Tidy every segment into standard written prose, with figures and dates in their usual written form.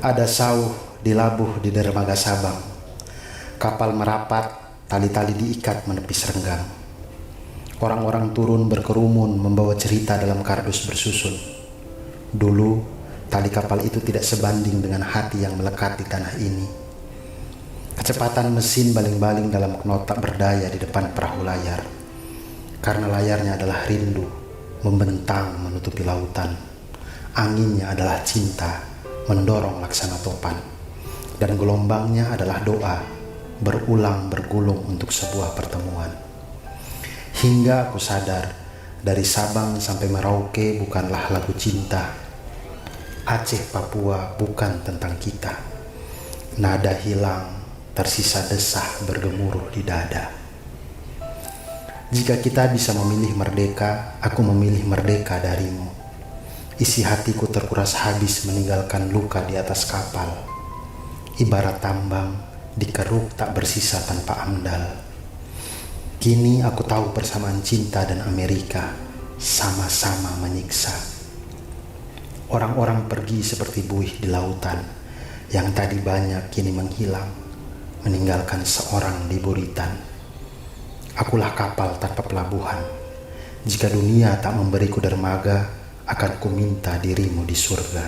Ada sauh dilabuh di dermaga Sabang. Kapal merapat, tali-tali diikat menepis renggang. Orang-orang turun berkerumun membawa cerita dalam kardus bersusun. Dulu, tali kapal itu tidak sebanding dengan hati yang melekat di tanah ini. Kecepatan mesin baling-baling dalam knot tak berdaya di depan perahu layar. Karena layarnya adalah rindu, membentang menutupi lautan. Anginnya adalah cinta, mendorong laksana topan, dan gelombangnya adalah doa, berulang bergulung untuk sebuah pertemuan. Hingga aku sadar, dari Sabang sampai Merauke bukanlah lagu cinta. Aceh Papua bukan tentang kita. Nada hilang, tersisa desah bergemuruh di dada. Jika kita bisa memilih merdeka, aku memilih merdeka darimu. Isi hatiku terkuras habis meninggalkan luka di atas kapal. Ibarat tambang, dikeruk tak bersisa tanpa amdal. Kini aku tahu persamaan cinta dan Amerika, sama-sama menyiksa. Orang-orang pergi seperti buih di lautan, yang tadi banyak kini menghilang, meninggalkan seorang di buritan. Akulah kapal tanpa pelabuhan. Jika dunia tak memberiku dermaga, akan ku minta dirimu di surga.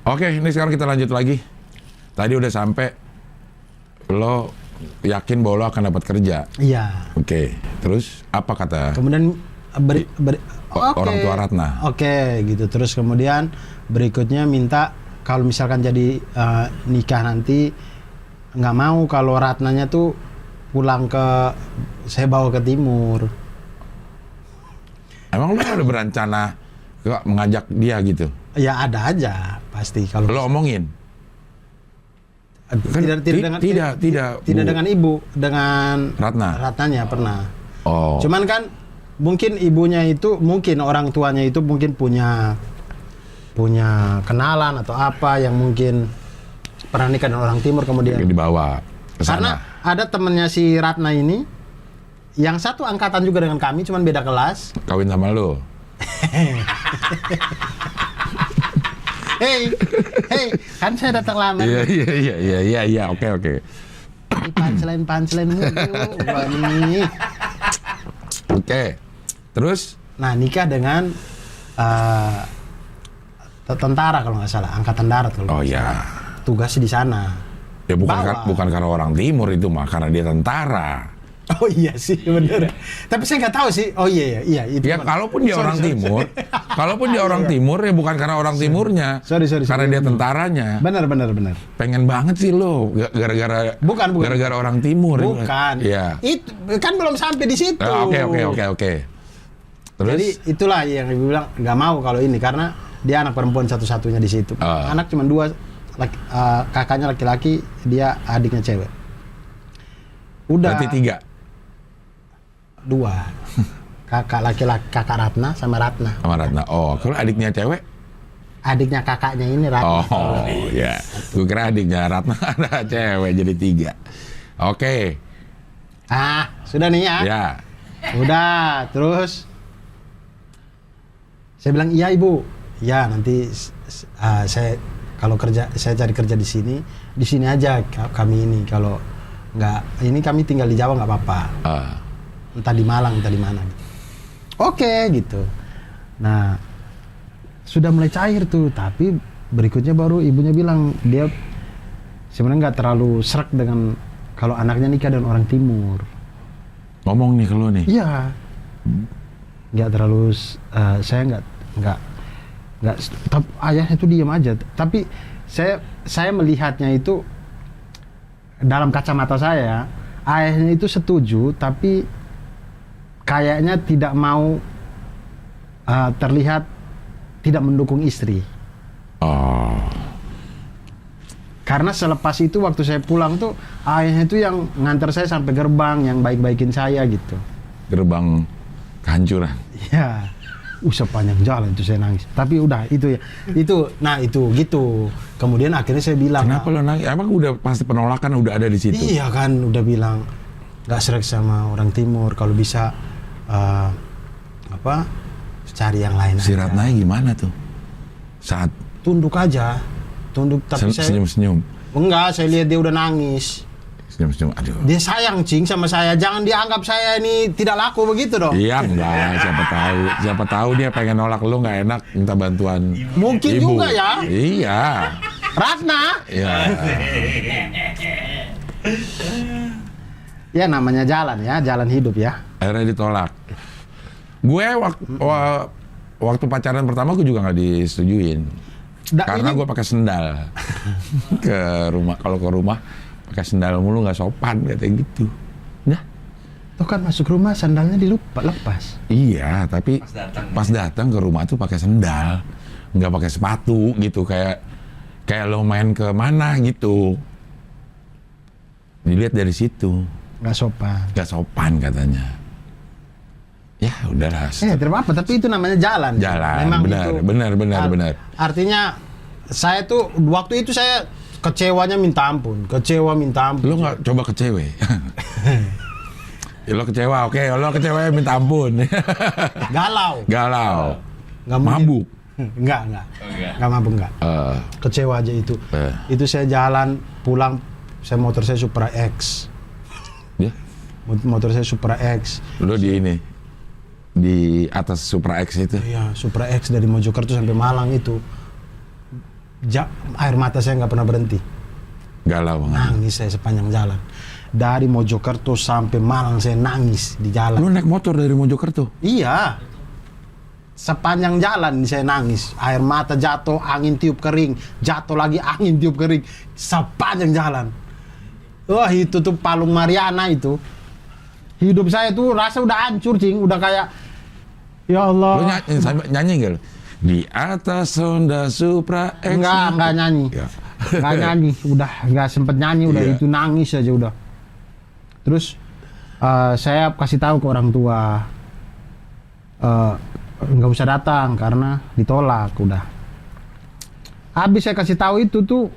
Oke, ini sekarang kita lanjut lagi. Tadi udah sampai, lo yakin bahwa lo akan dapat kerja. Iya. Oke, terus apa kata Kemudian orang tua Ratna? Oke, gitu. Terus kemudian berikutnya minta kalau misalkan jadi nikah nanti, nggak mau kalau Ratnanya tuh pulang saya bawa ke timur. Emang lo ada berencana mengajak dia gitu? Ya ada aja pasti kalau Lo omongin? tidak dengan ibu, dengan Ratnanya pernah. Oh. Cuman kan mungkin ibunya itu, mungkin orang tuanya itu mungkin punya kenalan atau apa yang mungkin pernah nikah dengan orang timur kemudian dibawa ke sana. Karena ada temennya si Ratna ini yang satu angkatan juga dengan kami, cuman beda kelas. Kawin sama lo? Hey, kan saya datang lamar. Iya, oke. Punchline mulu nih. Oke, terus? Nah, nikah dengan tentara kalau nggak salah, angkatan darat kalau nggak salah. Tugas di sana. Ya bukan karena orang timur itu mah, karena dia tentara. Oh iya sih, bener. Tapi saya nggak tahu sih. Oh iya itu. Ya kalaupun dia orang timur, kalaupun dia orang timur ya bukan karena orang timurnya. Sorry. Karena dia tentaranya. Bener. Pengen banget sih lo gara-gara gara-gara orang timur. Bukan. Iya. Itu kan belum sampai di situ. Oke. Terus? Jadi itulah yang ibu bilang nggak mau kalau ini karena dia anak perempuan satu-satunya di situ. Anak cuma 2. Kakaknya laki-laki, dia adiknya cewek. Udah. Berarti 3. 2. Kakak laki-laki, kakak Ratna sama Ratna. Oh, kalau adiknya cewek? Adiknya kakaknya ini Ratna. Oh, ya. Gue kira adiknya Ratna ada cewek jadi 3. Oke. Sudah nih ya. Ya. Udah, terus saya bilang iya ibu. Ya nanti saya kalau saya cari kerja di sini aja kami ini. Kalau nggak, ini kami tinggal di Jawa nggak apa-apa. Entah di Malang, entah di mana. Gitu. Oke, gitu. Nah, sudah mulai cair tuh. Tapi berikutnya baru ibunya bilang dia sebenarnya nggak terlalu srek dengan kalau anaknya nikah dengan orang timur. Ngomong nih ke lu nih. Iya. Nggak terlalu, saya nggak ayahnya itu diam aja. Tapi saya melihatnya itu dalam kacamata saya, ayahnya itu setuju, tapi kayaknya tidak mau terlihat tidak mendukung istri. Oh. Karena selepas itu waktu saya pulang tuh ayahnya itu yang nganter saya sampai gerbang, yang baik-baikin saya gitu. Gerbang kehancuran. Iya. Sepanjang jalan itu saya nangis. Tapi udah itu ya. Itu gitu. Kemudian akhirnya saya bilang, kenapa lo nangis? Emang udah pasti penolakan udah ada di situ? Iya kan, udah bilang nggak serak sama orang timur. Kalau bisa cari yang lain Si aja. Ratna gimana tuh? Saat Tunduk aja, tunduk. Tapi saya senyum-senyum. enggak, saya lihat dia udah nangis. Senyum-senyum, aduh. Dia sayang cing sama saya. Jangan dianggap saya ini tidak laku begitu dong. Iya enggak, siapa tahu dia pengen nolak lu nggak enak minta bantuan Mungkin ibu. juga ya. Iya. Ratna. Iya. Ya namanya jalan ya, jalan hidup ya. Akhirnya ditolak. Gue waktu pacaran pertama gue juga nggak disetujuin. Karena gue pakai sendal ke rumah. Kalau ke rumah pakai sendal mulu nggak sopan katanya gitu. Nah, Tuh kan masuk rumah sandalnya lepas. iya, tapi pas datang ke rumah tuh pakai sendal, nggak pakai sepatu gitu, kayak lo main ke mana gitu. Dilihat dari situ, Nggak sopan. nggak sopan katanya. Ya udahlah. Tidak apa, tapi itu namanya jalan. Jalan, Memang benar, itu, benar. Artinya saya tuh waktu itu saya kecewanya minta ampun, Lo nggak coba ke cewek? Ya, lo kecewa, oke, lo kecewa minta ampun. Galau. Nggak mungkin. Mabuk. Enggak. Nggak mabuk enggak. Kecewa aja itu. Itu saya jalan pulang, motor saya Supra X. Ya? Motor saya Supra X. Lo di atas Supra X itu. Iya, Supra X dari Mojokerto sampai Malang itu. Air mata saya nggak pernah berhenti. Galau banget. Nangis saya sepanjang jalan. Dari Mojokerto sampai Malang saya nangis di jalan. Lo naik motor dari Mojokerto? Iya. Sepanjang jalan saya nangis. Air mata jatuh, angin tiup kering. Jatuh lagi, angin tiup kering. Sepanjang jalan. Wah, itu tuh Palung Mariana itu. Hidup saya tuh rasa udah hancur, cing. Udah kayak, ya Allah. Lo nyanyi nggak lo? Di atas Honda Supra X. Enggak nyanyi. Ya. Enggak nyanyi. Udah nggak sempet nyanyi. Udah Iya. itu nangis aja udah. Terus saya kasih tahu ke orang tua. Nggak usah datang karena ditolak udah. Habis saya kasih tahu itu tuh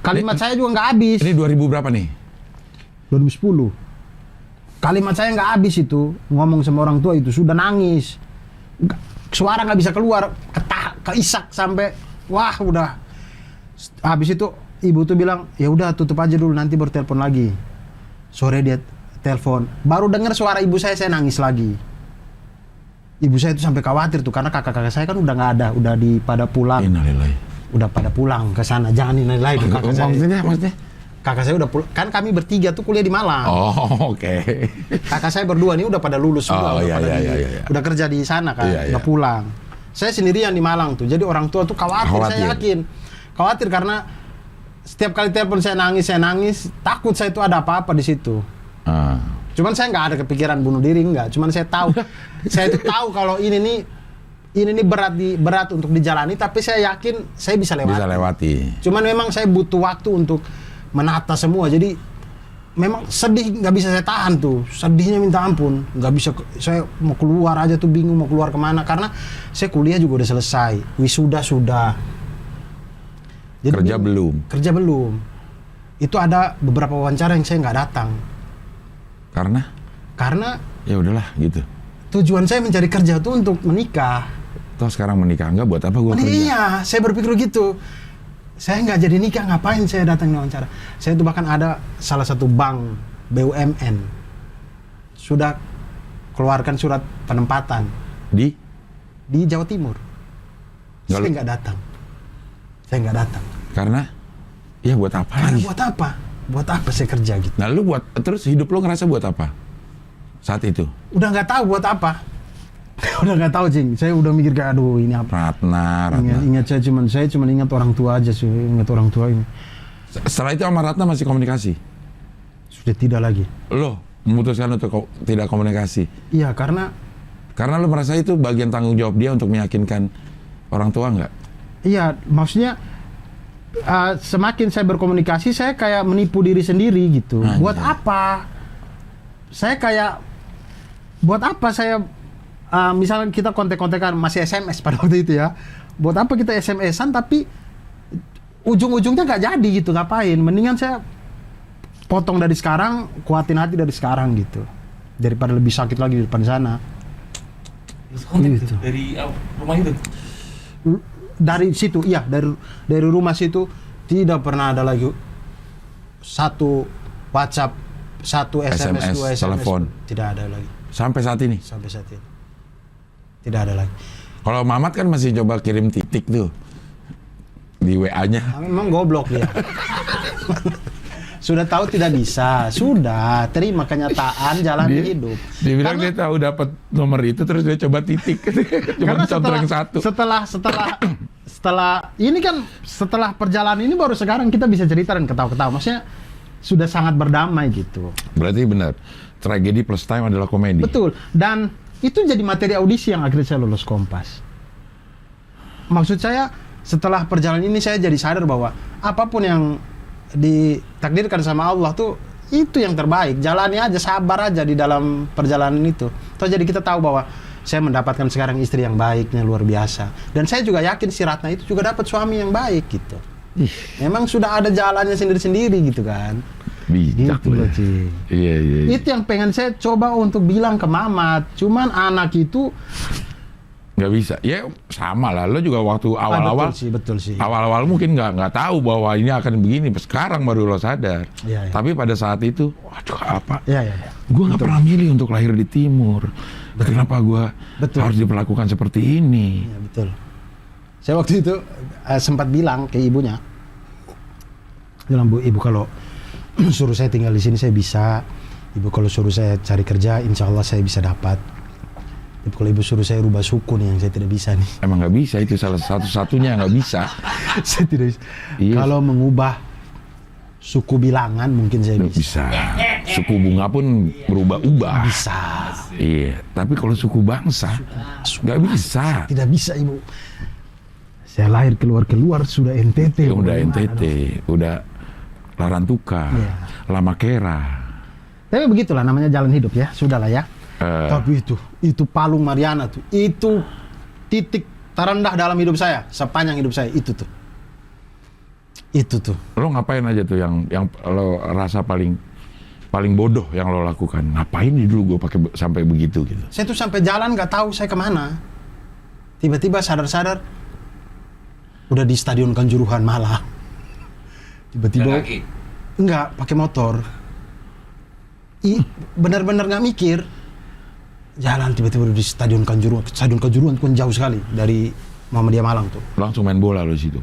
kalimat saya juga nggak habis. Ini 2000 berapa nih? 2010. Kalimat saya nggak habis itu, ngomong sama orang tua itu sudah nangis. Suara nggak bisa keluar, keisak sampai wah udah. Habis itu ibu tuh bilang, "Ya udah tutup aja dulu nanti baru telepon lagi." Sore dia telepon, baru dengar suara ibu saya nangis lagi. Ibu saya itu sampai khawatir tuh karena kakak-kakak saya kan udah nggak ada, udah pada pulang. Innalillahi. Udah pada pulang ke sana, jangan innalillahi tuh kakak saya. Maksudnya? Kakak saya udah pulang, kan kami bertiga tuh kuliah di Malang. Oh, oke. Kakak saya berdua nih udah pada lulus semua, Oh, udah iya, pada iya. udah kerja di sana kan, Iya, udah iya. pulang. Saya sendirian di Malang tuh, jadi orang tua tuh khawatir. Saya yakin, khawatir karena setiap kali telepon saya nangis, takut saya tuh ada apa-apa di situ. Cuman saya nggak ada kepikiran bunuh diri, nggak. Cuman saya tahu, saya tuh tahu kalau ini nih berat untuk dijalani, tapi saya yakin saya bisa lewati. Bisa lewati. Cuman memang saya butuh waktu untuk menata semua. Jadi memang sedih nggak bisa saya tahan tuh. Sedihnya minta ampun. Nggak bisa, saya mau keluar aja tuh bingung mau keluar kemana. Karena saya kuliah juga udah selesai. Wisuda sudah. Jadi Kerja belum. Itu ada beberapa wawancara yang saya nggak datang. Karena ya udahlah gitu. tujuan saya mencari kerja tuh untuk menikah. Toh sekarang menikah enggak buat apa gua kerja? Iya, saya berpikir gitu. Saya nggak jadi nikah, ngapain saya datang wawancara? Saya tuh bahkan ada salah satu bank BUMN sudah keluarkan surat penempatan Di Jawa Timur. Saya nggak datang. Karena ya buat apa Karena lagi? buat apa? Buat apa saya kerja gitu? Nah, lu terus hidup lu ngerasa buat apa? Saat itu? Udah nggak tahu buat apa. Udah nggak tahu, Cing. Saya udah mikir kayak aduh ini apa? Ratna. Ingat saya cuma ingat orang tua aja sih, ingat orang tua ini. Setelah itu sama Ratna masih komunikasi? Sudah tidak lagi. Lo memutuskan untuk tidak komunikasi? Iya, karena lu merasa itu bagian tanggung jawab dia untuk meyakinkan orang tua nggak? iya, maksudnya semakin saya berkomunikasi, saya kayak menipu diri sendiri gitu. Anjay. Buat apa? Saya kayak buat apa saya misalnya kita kontek-kontekan masih SMS pada waktu itu ya. Buat apa kita SMS-an tapi ujung-ujungnya nggak jadi gitu, ngapain? Mendingan saya potong dari sekarang, kuatin hati dari sekarang gitu. Daripada lebih sakit lagi di depan sana. Gitu. Dari rumah itu? Dari situ, iya, dari rumah situ tidak pernah ada lagi satu WhatsApp, satu SMS, dua SMS, telepon. Tidak ada lagi. Sampai saat ini? Sampai saat ini. Tidak ada lagi. Kalau Mamat kan masih coba kirim titik tuh di WA-nya. Memang goblok dia. Sudah tahu tidak bisa, sudah terima kenyataan, jalan hidup. Dia bilang dia tahu dapat nomor itu terus dia coba titik. Cuma contoh yang satu. Setelah ini kan setelah perjalanan ini baru sekarang kita bisa cerita dan ketawa-ketawa. Maksudnya sudah sangat berdamai gitu. Berarti benar. Tragedi plus time adalah komedi. Betul. Dan itu jadi materi audisi yang akhirnya saya lulus Kompas. Maksud saya setelah perjalanan ini saya jadi sadar bahwa apapun yang ditakdirkan sama Allah tuh itu yang terbaik. Jalani aja, sabar aja di dalam perjalanan itu. Terus jadi kita tahu bahwa saya mendapatkan sekarang istri yang baiknya luar biasa. Dan saya juga yakin si Ratna itu juga dapat suami yang baik gitu. Memang sudah ada jalannya sendiri-sendiri gitu kan. Bijak Gitu loh, Ci. Iya. Itu yang pengen saya coba untuk bilang ke Mamat. Cuman anak itu Nggak bisa. Ya sama lah. Lo juga waktu awal-awal. betul sih. Awal-awal mungkin nggak tahu bahwa ini akan begini. Sekarang baru lo sadar. Iya. Tapi pada saat itu, waduh apa? Iya. Gue nggak pernah milih untuk lahir di timur. Kenapa gue harus diperlakukan seperti ini? Iya, betul. Saya waktu itu sempat bilang ke ibunya. Bilang, Bu, Ibu kalau suruh saya tinggal di sini saya bisa. Ibu kalau suruh saya cari kerja, insya Allah saya bisa dapat. Ibu kalau Ibu suruh saya rubah suku nih yang saya tidak bisa nih. Emang nggak bisa, itu salah satu-satunya nggak bisa. Saya tidak bisa. Iya. Kalau mengubah suku bilangan mungkin saya Nggak bisa. bisa. Suku bunga pun berubah-ubah. Bisa. Iya, tapi kalau suku bangsa nggak bisa. Tidak bisa, Ibu. Saya lahir keluar sudah NTT. Ya, udah NTT, udah Larantuka, Iya. Lamakera. Tapi begitulah namanya jalan hidup ya, sudahlah ya. Tapi itu Palung Mariana tuh, itu titik terendah dalam hidup saya, sepanjang hidup saya itu tuh. Lo ngapain aja tuh yang lo rasa paling bodoh yang lo lakukan? Ngapain dulu gue pakai sampai begitu gitu? Saya tuh sampai jalan nggak tahu saya kemana. Tiba-tiba sadar-sadar udah di Stadion Kanjuruhan Malang. Tiba-tiba enggak pakai motor. Benar-benar nggak mikir. Jalan tiba-tiba udah di Stadion Kanjuruhan. Stadion Kanjuruhan kan jauh sekali dari Muhammadiyah Malang tuh. Langsung main bola lo situ.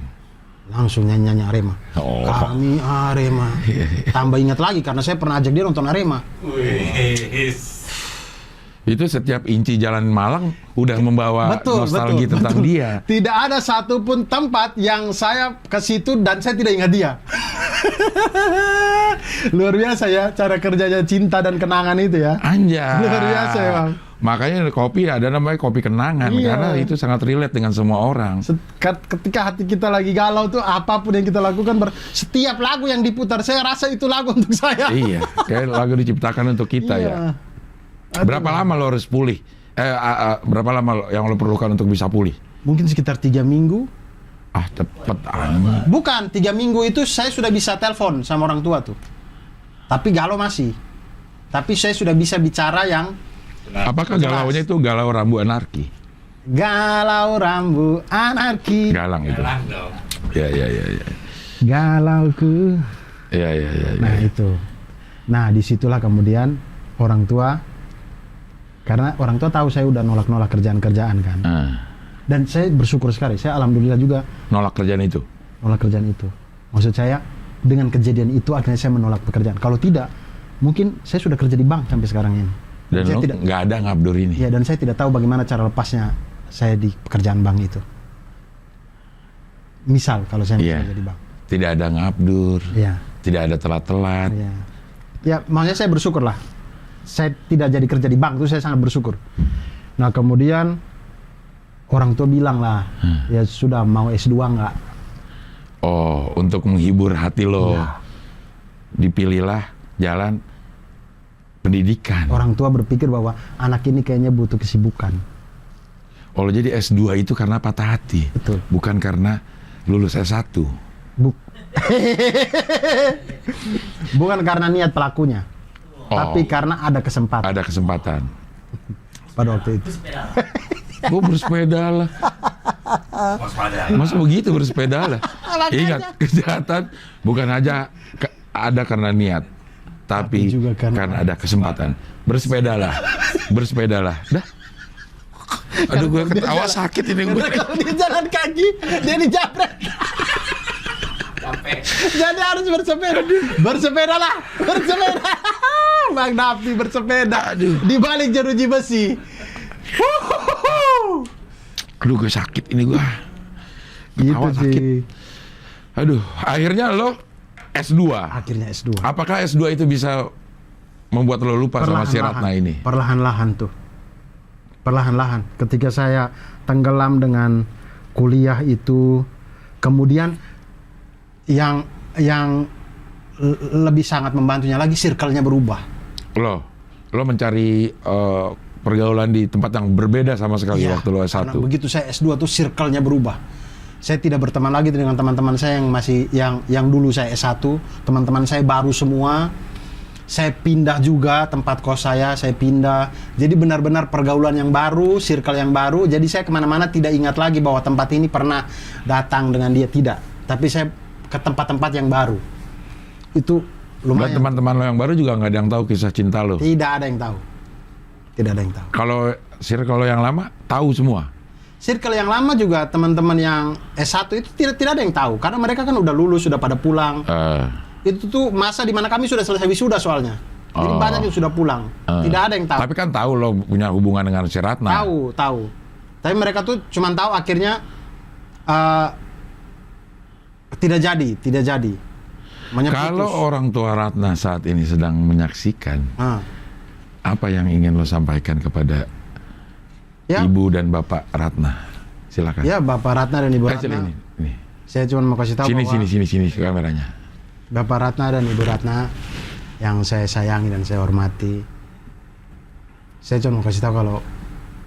Langsung nyanyi Arema. Oh. Kami Arema. Tambah ingat lagi karena saya pernah ajak dia nonton Arema. Itu setiap inci jalan Malang udah membawa nostalgia tentang dia. Tidak ada satupun tempat yang saya ke situ dan saya tidak ingat dia. Luar biasa ya cara kerjanya cinta dan kenangan itu ya. Anjay. Luar biasa ya, Bang. Makanya kopi ada namanya kopi kenangan. Iya. Karena itu sangat relate dengan semua orang. Ketika hati kita lagi galau tuh apapun yang kita lakukan, setiap lagu yang diputar saya rasa itu lagu untuk saya. Iya, kayak lagu diciptakan untuk kita ya. Berapa lama lo harus pulih? Berapa lama yang lo perlukan untuk bisa pulih? Mungkin sekitar 3 minggu. Cepet aja. Bukan, 3 minggu itu saya sudah bisa telepon sama orang tua tuh. Tapi galau masih. Tapi saya sudah bisa bicara yang Apakah galaunya itu galau rambu anarki? galau rambu anarki. Galang itu. Galang dong. Ya. Galauku. Ya. Nah itu. Nah disitulah kemudian orang tua, karena orang tua tahu saya udah nolak kerjaan kan. Dan saya bersyukur sekali. Saya alhamdulillah juga Nolak kerjaan itu? nolak kerjaan itu. Maksud saya dengan kejadian itu akhirnya saya menolak pekerjaan. Kalau tidak, mungkin saya sudah kerja di bank sampai sekarang ini. Dan saya lo nggak ada ngabdur ini? Ya, dan saya tidak tahu bagaimana cara lepasnya saya di pekerjaan bank itu. Misal kalau saya Iya. kerja di bank. Tidak ada ngabdur, Iya. tidak ada telat-telat. Iya. Ya, makanya saya bersyukur lah. Saya tidak jadi kerja di bank itu saya sangat bersyukur. Nah kemudian orang tua bilang lah, ya sudah mau S2 nggak? Oh, untuk menghibur hati lo, Iya. dipilihlah jalan pendidikan. Orang tua berpikir bahwa anak ini kayaknya butuh kesibukan. Oh, jadi S2 itu karena patah hati? Betul. Bukan karena lulus S1? Bukan karena niat pelakunya, tapi karena ada kesempatan Ada kesempatan. pada waktu itu. Gue bersepeda lah. Masa begitu bersepeda lah? Ingat, kejahatan bukan aja ada karena niat, tapi juga karena ada kesempatan. Bersepedalah. Dah. Aduh, gue ketawa sakit ini gue. Kalau dia jalan kaki, dia dijabret. Jadi harus bersepeda. Bersepeda. Bang Dapi bersepeda. Aduh. Di balik jeruji besi. Aduh, gue sakit ini gue. Gitu Ketawa sakit. sih. Aduh, akhirnya lo S2. Akhirnya S2. Apakah S2 itu bisa membuat lo lupa sama si Ratna ini? Perlahan-lahan tuh. Perlahan-lahan. Ketika saya tenggelam dengan kuliah itu, kemudian yang lebih sangat membantunya lagi, circle-nya berubah. Lo mencari pergaulan di tempat yang berbeda sama sekali waktu lo S1. Karena begitu saya S2 tuh circle-nya berubah. Saya tidak berteman lagi dengan teman-teman saya yang masih yang dulu saya S1, teman-teman saya baru semua. Saya pindah juga tempat kos saya pindah. Jadi benar-benar pergaulan yang baru, circle yang baru. Jadi saya kemana-mana tidak ingat lagi bahwa tempat ini pernah datang dengan dia, tidak. Tapi saya ke tempat-tempat yang baru. Itu lumayan. Dan teman-teman lo yang baru juga nggak ada yang tahu kisah cinta lo? Tidak ada yang tahu. Tidak ada yang tahu. Kalau circle lo yang lama, tahu semua? Circle yang lama juga teman-teman yang S1 itu tidak ada yang tahu. Karena mereka kan udah lulus, sudah pada pulang. Itu tuh masa dimana kami sudah selesai wisuda soalnya. Jadi banyak yang sudah pulang. Tidak ada yang tahu. Tapi kan tahu lo punya hubungan dengan si Ratna. Tahu. Tapi mereka tuh cuma tahu akhirnya tidak jadi. Kalau orang tua Ratna saat ini sedang menyaksikan, apa yang ingin lo sampaikan kepada Ibu dan Bapak Ratna? Silakan. Ya, Bapak Ratna dan Ibu Ratna. Ini. Saya cuma mau kasih tahu sini ke kameranya. Bapak Ratna dan Ibu Ratna yang saya sayangi dan saya hormati. Saya cuma mau kasih tahu kalau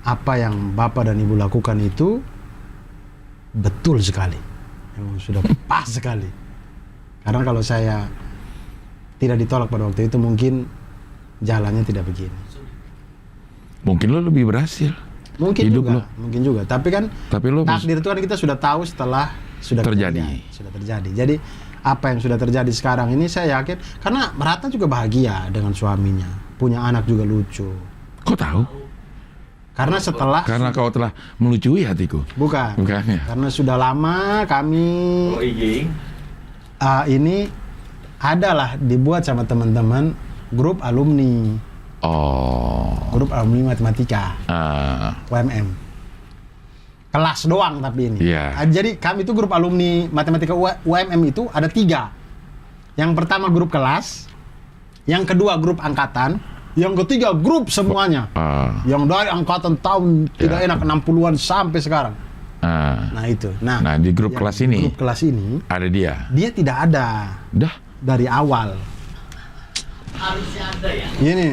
apa yang Bapak dan Ibu lakukan itu betul sekali. Memang sudah pas sekali. Karena kalau saya tidak ditolak pada waktu itu, mungkin jalannya tidak begini. Mungkin lo lebih berhasil. Mungkin hidup juga. Tapi lo takdir itu kan kita sudah tahu setelah sudah terjadi. Jadi apa yang sudah terjadi sekarang ini saya yakin karena Ratna juga bahagia dengan suaminya, punya anak juga lucu. Kok tahu? Karena kau telah melucui hatiku. Bukan ya? Karena sudah lama kami ini adalah dibuat sama teman-teman grup alumni. Grup alumni matematika. UMM. Kelas doang tapi ini. Jadi kami itu grup alumni matematika UMM itu ada 3. Yang pertama grup kelas, yang kedua grup angkatan, yang ketiga grup semuanya. Yang dari angkatan tahun tidak enak 60-an sampai sekarang. Nah itu. Nah di grup kelas ini. Grup kelas ini ada dia. Dia tidak ada. Dah dari awal. Harusnya ada ya. Ini.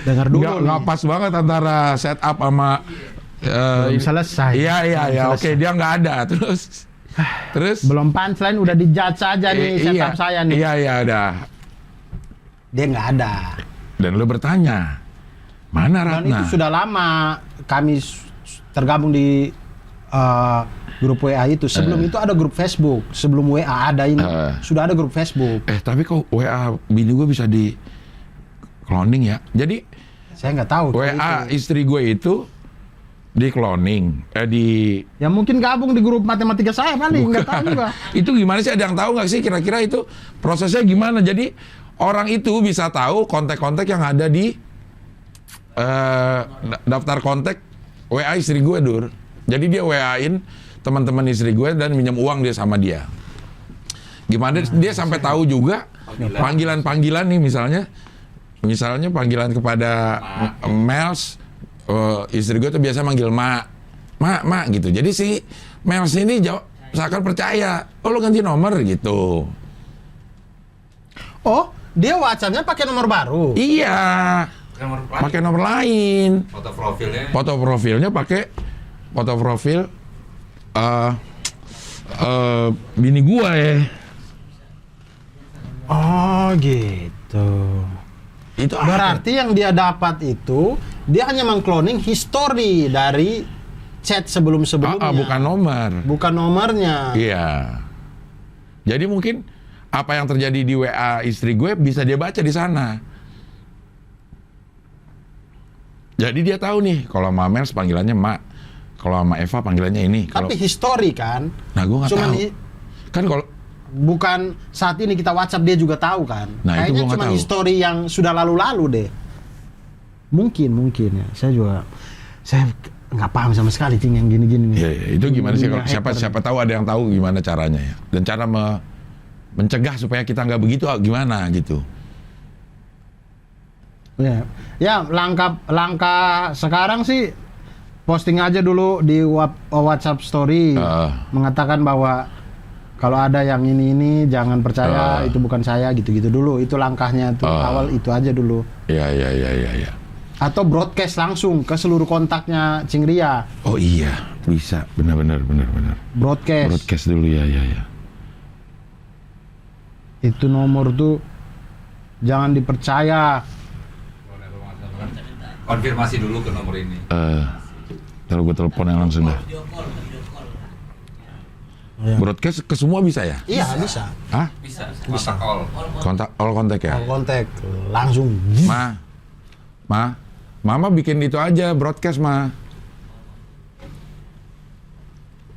Dengar dulu. Nggak pas banget antara setup sama belum selesai. Iya. Oke, dia nggak ada. Terus belum punchline udah dijudge saja nih setup saya nih. Iya, udah. Dia nggak ada. Dan lu bertanya, mana Ratna? Dan itu sudah lama kami tergabung di grup WA itu. Sebelum itu ada grup Facebook. Sebelum WA ada ini, sudah ada grup Facebook. Tapi kok WA bini gue bisa di cloning ya? Jadi saya nggak tahu. WA istri gue itu di cloning. Ya mungkin gabung di grup matematika saya paling, nggak tahu juga. Itu gimana sih? Ada yang tahu nggak sih kira-kira itu prosesnya gimana? Jadi orang itu bisa tahu kontak-kontak yang ada di daftar kontak WA istri gue, Dur. Jadi dia WA-in teman-teman istri gue dan minjem uang dia sama dia. Gimana dia sampai tahu juga panggilan-panggilan nih misalnya panggilan kepada Mels, istri gue tuh biasa manggil mak gitu. Jadi si Mels ini seakan percaya, lo ganti nomor gitu. Oh, dia WhatsApp-nya pakai nomor baru? Iya, pakai nomor lain. Foto profilnya? Foto profilnya pakai foto profil bini gua ya. Oh gitu. Itu Berarti yang dia dapat itu dia hanya mengcloning history dari chat sebelum-sebelumnya. bukan nomor. Bukan nomornya. Iya. Jadi mungkin apa yang terjadi di WA istri gue bisa dia baca di sana. Jadi dia tahu nih kalau sama Mels panggilannya Mak, kalau sama Eva panggilannya ini. Kalau Tapi history kan. nah gue nggak Cuman tahu. Kan kalau bukan saat ini kita WhatsApp dia juga tahu kan. Nah, itu Kayaknya gua nggak cuma tahu. history yang sudah lalu-lalu deh. Mungkin ya. Saya nggak paham sama sekali Cing yang gini-gini nih. ya, itu gimana sih kalau Dunia siapa tahu ada yang tahu gimana caranya ya. Dan cara mencegah supaya kita nggak begitu gimana gitu. Ya langkah sekarang sih posting aja dulu di WhatsApp story mengatakan bahwa kalau ada yang ini jangan percaya itu bukan saya gitu-gitu dulu. Itu langkahnya tuh awal itu aja dulu. Ya. Atau broadcast langsung ke seluruh kontaknya Cing Ria. Oh iya, bisa. Benar. Broadcast dulu ya. Itu nomor tuh jangan dipercaya. Konfirmasi dulu ke nomor ini. Ntar gue telepon yang langsung dah. Video call. Broadcast ke semua bisa ya? Iya bisa. Hah? Bisa. Kontak all. Kontak ya? Kontak langsung. Mama bikin itu aja broadcast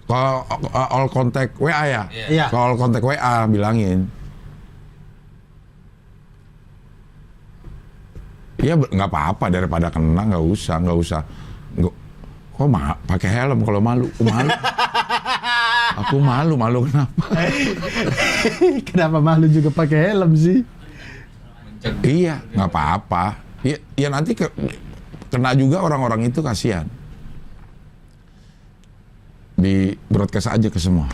Kalau all kontak WA ya? Iya. Kalau all kontak WA bilangin. Iya nggak apa-apa daripada kena nggak usah. Kok pakai helm kalau malu? Aku malu kenapa? Kenapa malu juga pakai helm sih? Iya nggak apa-apa. Ya nanti kena juga orang-orang itu kasihan. Di broadcast aja ke semua.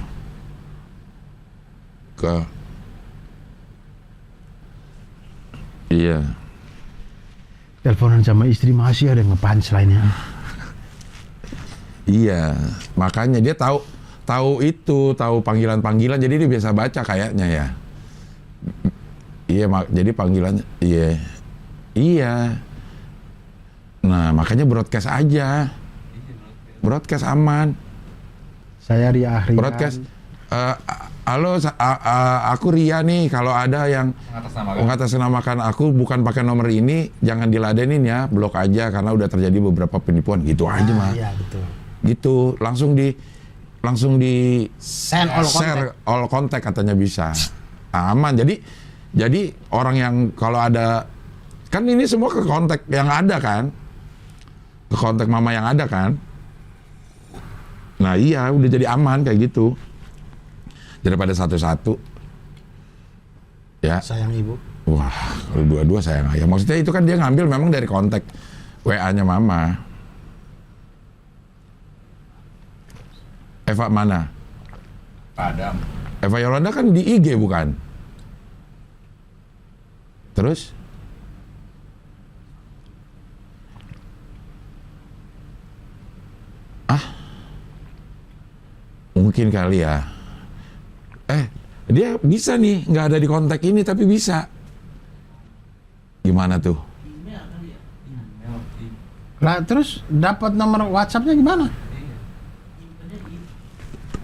Iya. Teleponan sama istri masih ada yang nge-punchline-nya. Iya, makanya dia tahu panggilan-panggilan, jadi dia biasa baca kayaknya ya. Iya, jadi panggilannya, iya. Nah, makanya broadcast aja, broadcast aman. Saya Ria Ahrian. Broadcast, halo, aku Ria nih. Kalau ada yang mengatasnamakan aku bukan pakai nomor ini, jangan diladenin ya, blok aja karena udah terjadi beberapa penipuan. Gitu aja mah. Iya betul. Gitu, langsung di Send all contact katanya bisa. Aman. Jadi orang yang kalau ada kan ini semua ke kontak yang ada kan, ke kontak mama yang ada kan. Nah iya udah jadi aman kayak gitu daripada satu-satu ya. Sayang ibu. Wah kalau dua-dua sayang ayah. Maksudnya itu kan dia ngambil memang dari kontak WA-nya mama. Eva mana? Padam. Eva Yolanda kan di IG bukan? Terus? Mungkin kali ya. Dia bisa nih, nggak ada di kontak ini tapi bisa. Gimana tuh? Lah terus dapat nomor WhatsApp-nya gimana?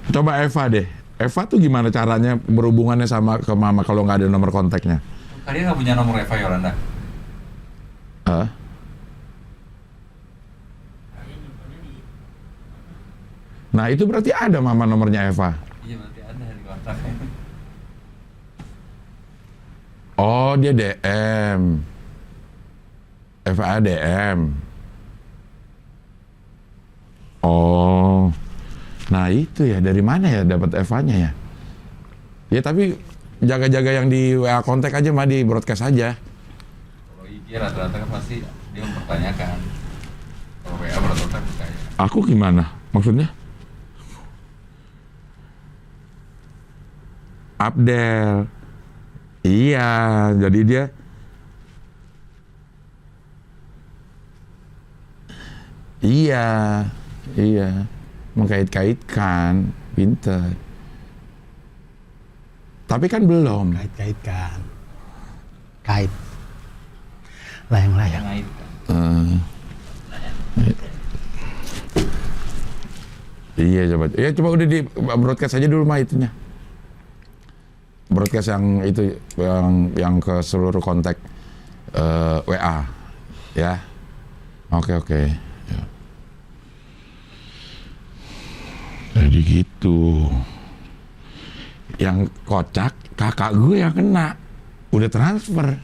Coba Eva deh. Eva tuh gimana caranya berhubungannya sama ke mama kalau nggak ada nomor kontaknya? Kalian nggak punya nomor Eva Yolanda? Nah itu berarti ada mama nomornya Eva. Iya berarti ada di kontaknya. Oh dia DM. Eva DM. Oh. Nah itu ya dari mana ya dapat Eva-nya ya? Ya tapi jaga-jaga yang di WA kontak aja mah di broadcast aja. Kalau IG rata-rata kan pasti dia mempertanyakan. Kalau WA rata-rata percaya. Aku gimana? Maksudnya? Abdel. Iya, jadi dia iya. mengkait-kaitkan, pinter. Tapi kan belum. Kait-kaitkan. Kait. Layang-layang. Ngait. Iya coba. Ya coba udah di broadcast aja dulu mah itunya. Broadcast yang itu yang ke seluruh kontak WA. Ya. Oke. Ya. Jadi gitu. Yang kocak kakak gue yang kena. Udah transfer.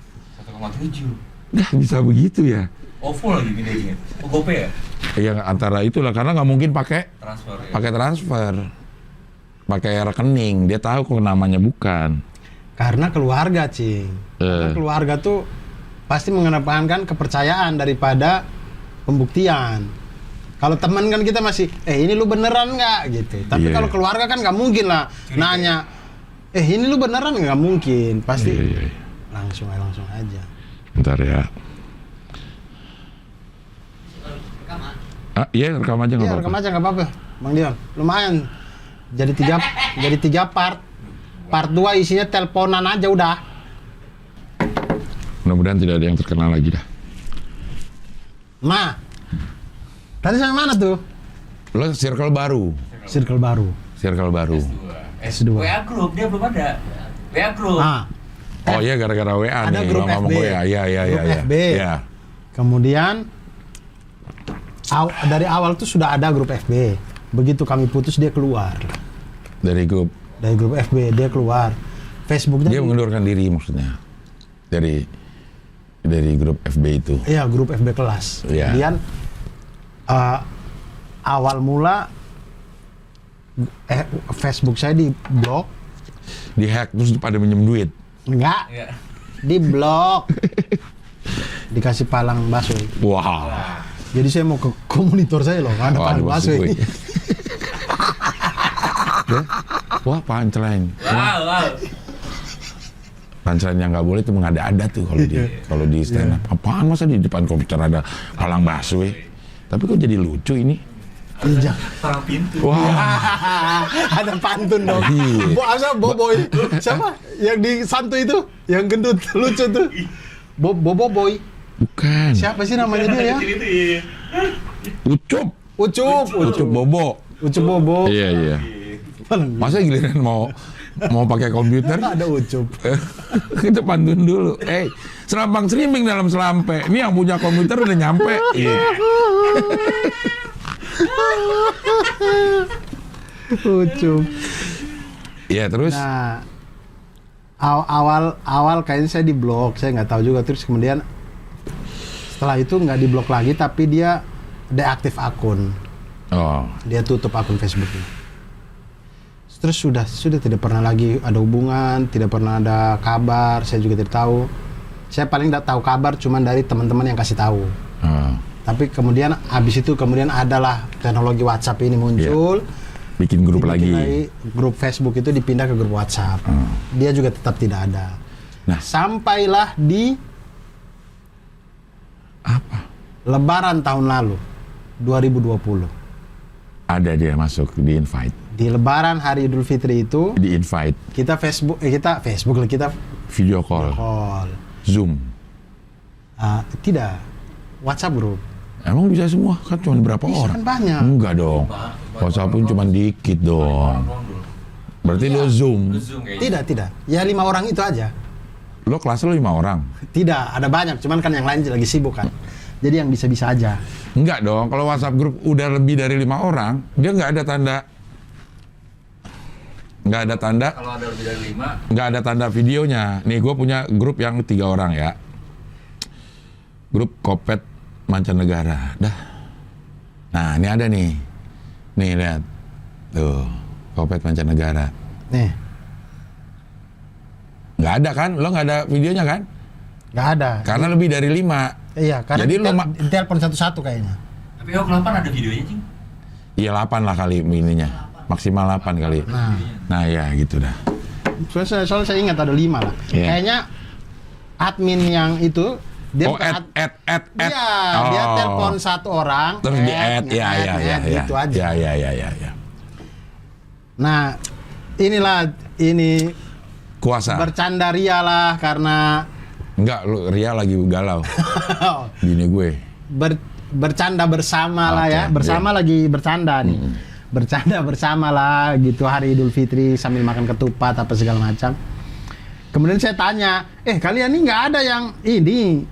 1,7. Dah bisa begitu ya. OVO lagi pindahinnya. Oh, GoPay ya? Yang antara itulah karena nggak mungkin pakai Transfer ya? pakai rekening. Dia tahu kok namanya bukan. Karena keluarga, Cing. Karena keluarga tuh pasti mengedepankan kepercayaan daripada pembuktian. Kalau teman kan kita masih, ini lu beneran nggak gitu. Tapi kalau keluarga kan nggak mungkin lah nanya, ini lu beneran nggak mungkin. Pasti langsung aja. Bentar ya. Iya rekam aja nggak Iya apa-apa. rekam aja nggak apa-apa, Bang Dion. Lumayan. Jadi tiga part. Part 2 isinya teleponan aja udah. Mudah-mudahan tidak ada yang terkenal lagi dah. Ma, tadi sampai mana tuh? Lo circle baru. Circle baru. S2. WA group dia belum ada. WA group. Oh iya gara-gara WA Ada nih. grup Lo ngomong FB. gue ya. Grup Iya. FB. Iya. Kemudian dari awal tuh sudah ada grup FB. Begitu kami putus dia keluar. Dari grup. Dari grup FB dia keluar. Facebooknya Dia mengundurkan diri maksudnya. Dari grup FB itu. Iya, grup FB kelas. Iya. Kemudian awal mula Facebook saya di blok. Dihack terus pada minjem duit. Enggak. Iya. Di blok. Dikasih palang bakso. Wow. Jadi saya mau ke komonitor saya loh, nggak ada palang bakso maksud gue. ini. Wah punchline. Wow. Punchline yang nggak boleh itu mengada-ada tuh kalau di stand up. Apaan masa di depan komputer ada palang bakso? Tapi kok jadi lucu ini? Iya. Palang pintu. Wah. Ada pantun dong. Iya. Boboy. Siapa? Yang di Santu itu, yang gendut lucu tuh. Boboy. Bukan. Siapa sih namanya dia ya? Ucup. Ucup Bobo. Bobo. Iya. Masa giliran mau pakai komputer? Ada Ucup. Kita pantun dulu. Serampang streaming dalam selampe. Ini yang punya komputer udah nyampe. Ucup. Iya terus. Nah, awal kayaknya saya di blok, saya nggak tahu juga. Terus kemudian setelah itu nggak di blok lagi, tapi dia deaktif akun. Oh. Dia tutup akun Facebooknya. Terus sudah tidak pernah lagi ada hubungan, tidak pernah ada kabar. Saya juga tidak tahu. Saya paling tidak tahu kabar cuman dari teman-teman yang kasih tahu. Tapi kemudian habis itu adalah teknologi WhatsApp ini muncul. Bikin grup lagi. Grup Facebook itu dipindah ke grup WhatsApp. Dia juga tetap tidak ada. Nah, sampailah di apa? Lebaran tahun lalu, 2020. Ada dia masuk di invite. Di Lebaran hari Idul Fitri itu Di invite. kita Facebook kita Video call. Zoom. Tidak, WhatsApp grup. Emang bisa semua? Kan cuma berapa orang? Kan banyak. Enggak dong. WhatsApp pun cuma dikit dong. Berarti lo Zoom. Tidak. Ya 5 orang itu aja. Lo kelas lo 5 orang? Tidak, ada banyak. Cuman kan yang lain lagi sibuk kan. Jadi yang bisa-bisa aja. Enggak dong. Kalau WhatsApp grup udah lebih dari 5 orang, dia nggak ada tanda. Kalau ada lebih dari 5. Nggak ada tanda videonya. Nih gue punya grup yang 3 orang ya. Grup Kopet Mancanegara. Dah. Nah ini ada nih. Nih lihat. Tuh. Kopet Mancanegara. Nih. Nggak ada kan? Lo nggak ada videonya kan? Nggak ada. Karena lebih dari 5. Iya, karena Jadi telepon satu-satu kayaknya. Tapi kok 8 ada videonya, Cing? Iya 8 lah kali ininya. Maksimal 8 kali. Nah ya gitu dah. Soalnya saya ingat ada 5 lah. Iya. Kayaknya admin yang itu Dia Oh, bukan add. Iya, dia Oh. telepon satu orang, Terus di add, ya, gitu aja. Ya. Nah, ini Kuasa. bercanda ria lah karena Enggak, lu Ria lagi galau. Bini gue. bercanda bersama lah ya, Oke, bersama lagi bercanda nih. Bercanda bersama lah gitu hari Idul Fitri sambil makan ketupat apa segala macam. Kemudian saya tanya, kalian ini nggak ada yang ini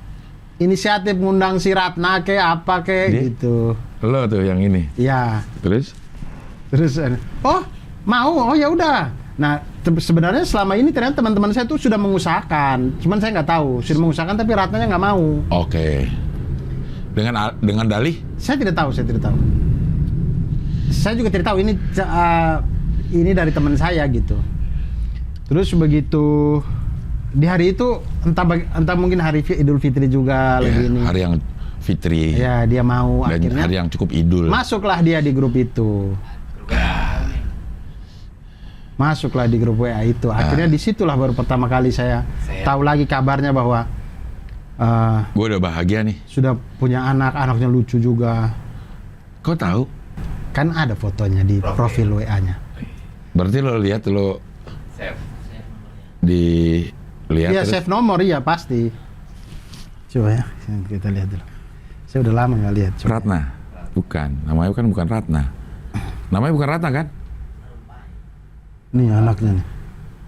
inisiatif ngundang si Ratna ke apa ke gitu. Lo tuh yang ini. Ya, Terus? oh ya udah. Nah, sebenarnya selama ini ternyata teman-teman saya tuh sudah mengusahakan, cuman saya nggak tahu sudah mengusahakan tapi Ratnanya nggak mau. Oke. Dengan dalih? Saya tidak tahu. Saya juga tidak tahu ini dari teman saya gitu. Terus begitu di hari itu entah mungkin hari Idul Fitri juga lagi ini. Hari yang Fitri. Ya, dia mau Dan akhirnya hari yang cukup idul. masuklah dia di grup itu. Masuklah di grup WA itu. Akhirnya disitulah baru pertama kali saya tahu lagi kabarnya bahwa Gue udah bahagia nih. sudah punya anaknya lucu juga. Kau tahu? Kan ada fotonya di profil WA-nya. Berarti lo lihat lo Save. lihat Iya, terus? save nomor iya pasti. Coba ya, kita lihat dulu. Saya udah lama nggak lihat. Coba. Ratna? Bukan. Namanya kan bukan Ratna. Namanya bukan Ratna kan? Nih anaknya nih,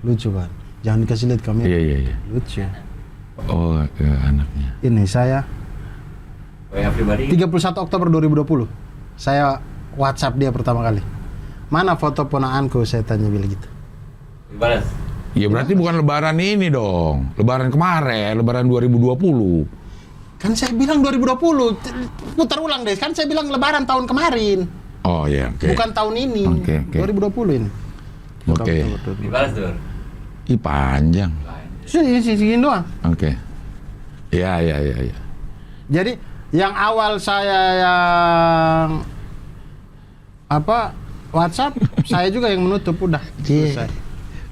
lucu kan? Jangan dikasih lihat kamera. Iya. Lucu. Oh, anaknya. Ini saya WA pribadi. 31 Oktober 2020. Saya WhatsApp dia pertama kali. Mana foto ponaanku? Saya tanya bilang gitu. Dibalas. Ya berarti bukan lebaran ini dong. Lebaran kemarin, lebaran 2020. Kan saya bilang 2020. Putar ulang deh. Kan saya bilang lebaran tahun kemarin. Oh iya, oke. Bukan tahun ini. Oke. 2020 ini. Oke. Dibalas Dur. Ih, panjang. Segini doang. Oke. Iya. Jadi yang awal saya yang WhatsApp, saya juga yang menutup udah. Selesai.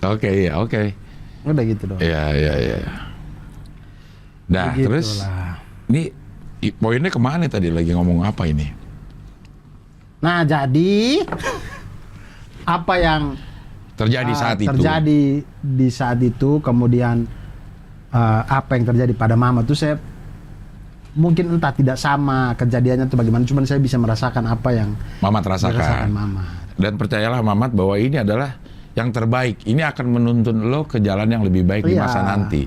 Oke. Udah gitu doang. Iya. Nah, terus Begitulah. ini poinnya kemana tadi lagi ngomong apa ini? Nah, jadi apa yang Terjadi saat itu. terjadi di saat itu, kemudian apa yang terjadi pada Mama tuh saya mungkin entah tidak sama kejadiannya tuh bagaimana, cuman saya bisa merasakan apa yang Mamat dirasakan rasakan. Mama. Dan percayalah Mamat bahwa ini adalah yang terbaik. Ini akan menuntun lo ke jalan yang lebih baik di Iya. masa nanti.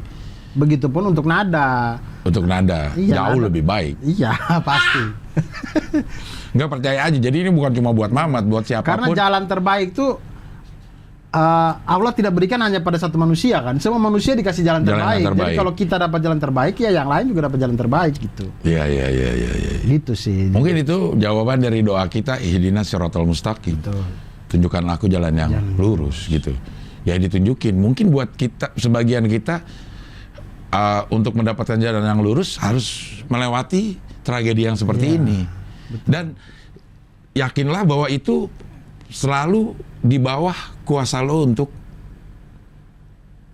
Begitupun untuk nada. Untuk nada, Iya, jauh nada. lebih baik. Iya, pasti. Nggak percaya aja. Jadi ini bukan cuma buat Mamat, buat Karena siapapun. jalan terbaik tuh Allah tidak berikan hanya pada satu manusia kan. Semua manusia dikasih jalan Jalan yang terbaik. Jadi terbaik. kalau kita dapat jalan terbaik, ya yang lain juga dapat jalan terbaik gitu. Iya. Gitu sih. Mungkin itu jawaban dari doa kita, ihdinas siratal mustaqim. Betul. Tunjukkan aku jalan yang lurus gitu. Ya ditunjukin. Mungkin buat kita, sebagian kita untuk mendapatkan jalan yang lurus harus melewati tragedi yang seperti ini. Dan yakinlah bahwa itu selalu di bawah kuasa lo untuk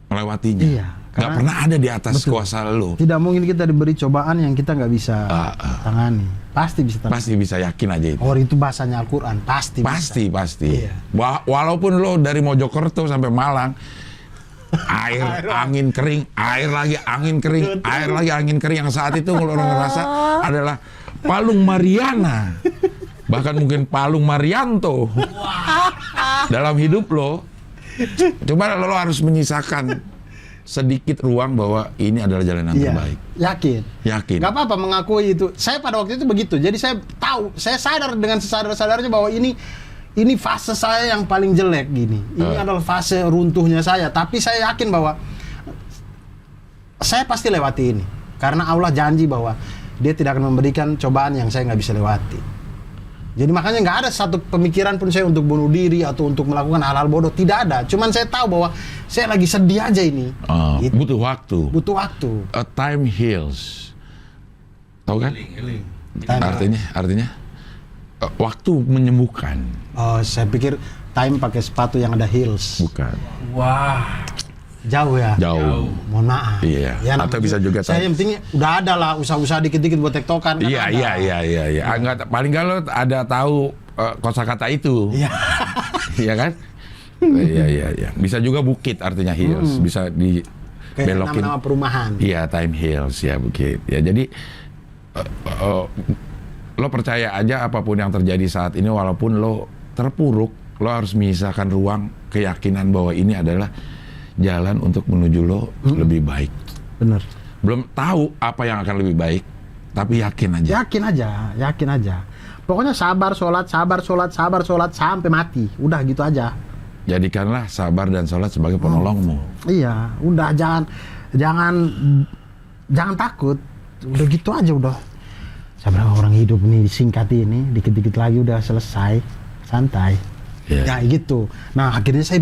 melewatinya. Iya, Nggak karena- pernah ada di atas Betul. kuasa lo. Tidak mungkin kita diberi cobaan yang kita nggak bisa tangani. Pasti bisa tangani. Pasti bisa yakin aja itu. Oh, itu bahasanya Al-Quran. Pasti. Pasti. Iya. Walaupun lo dari Mojokerto sampai Malang, air, angin kering, air lagi angin kering, air lagi angin kering. Yang saat itu kalau orang ngerasa adalah Palung Mariana, bahkan mungkin Palung Marianto dalam hidup lo. Coba lo harus menyisakan sedikit ruang bahwa ini adalah jalan yang Iya. terbaik. Yakin. Gak apa-apa mengakui itu. Saya pada waktu itu begitu. Jadi saya tahu, saya sadar dengan sesadar-sadarnya bahwa ini fase saya yang paling jelek gini. Ini adalah fase runtuhnya saya. Tapi saya yakin bahwa saya pasti lewati ini. Karena Allah janji bahwa Dia tidak akan memberikan cobaan yang saya nggak bisa lewati. Jadi makanya nggak ada satu pemikiran pun saya untuk bunuh diri atau untuk melakukan hal-hal bodoh. Tidak ada. Cuman saya tahu bahwa saya lagi sedih aja ini. Gitu. Butuh waktu. Butuh waktu. A time heals. Tahu kan? Healing. Artinya waktu menyembuhkan. Oh, saya pikir time pakai sepatu yang ada heels. Bukan. Wah. Jauh ya. Jauh. Mohon maaf. Iya. Ya, Atau bisa juga saya yang penting udah ada lah usaha-usaha dikit-dikit buat tektokan. Kan Iya, ada. iya. Enggak, paling nggak lo ada tahu kosakata itu. Iya. Iya kan? Iya. Bisa juga bukit artinya hills, bisa Kayak dibelokin. nama-nama perumahan. Iya, time hills ya bukit. Ya jadi lo percaya aja apapun yang terjadi saat ini, walaupun lo terpuruk, lo harus menyisakan ruang keyakinan bahwa ini adalah jalan untuk menuju lo lebih baik. Bener. Belum tahu apa yang akan lebih baik, tapi yakin aja. Yakin aja. Pokoknya sabar sholat sampai mati. Udah gitu aja. Jadikanlah sabar dan sholat sebagai penolongmu. Iya, udah jangan takut. Udah gitu aja udah. Seberapa orang hidup nih singkat ini, dikit-dikit lagi udah selesai, santai. Iya. Ya gitu. Nah akhirnya saya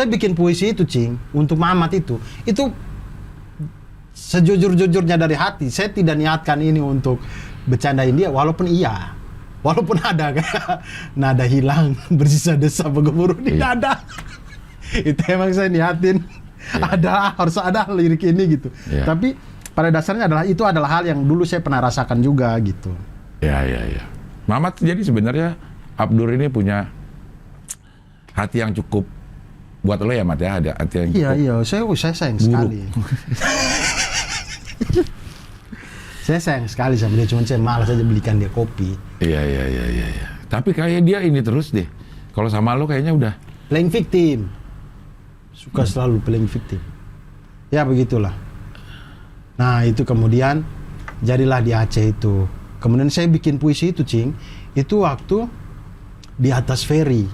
bikin puisi itu, Cing, untuk Mamat itu sejujur-jujurnya dari hati. Saya tidak niatkan ini untuk bercandain dia, walaupun ada kayak nada hilang bersisa desa bergemuruh di nada. Itu emang saya niatin. Harus ada lirik ini gitu. Iya. Tapi pada dasarnya itu adalah hal yang dulu saya pernah rasakan juga gitu. Ya. Mamat, jadi sebenarnya Abdur ini punya hati yang cukup buat lo ya, Mat ya, ada hati yang cukup. Iya, saya sayang sekali. Saya sayang sekali sama dia, cuma saya malas aja belikan dia kopi. Iya. Tapi kayak dia ini terus deh. Kalau sama lo kayaknya udah Playing victim. Suka selalu playing victim. Ya begitulah. Nah itu kemudian jadilah di Aceh itu. Kemudian saya bikin puisi itu, Cing. Itu waktu di atas ferry.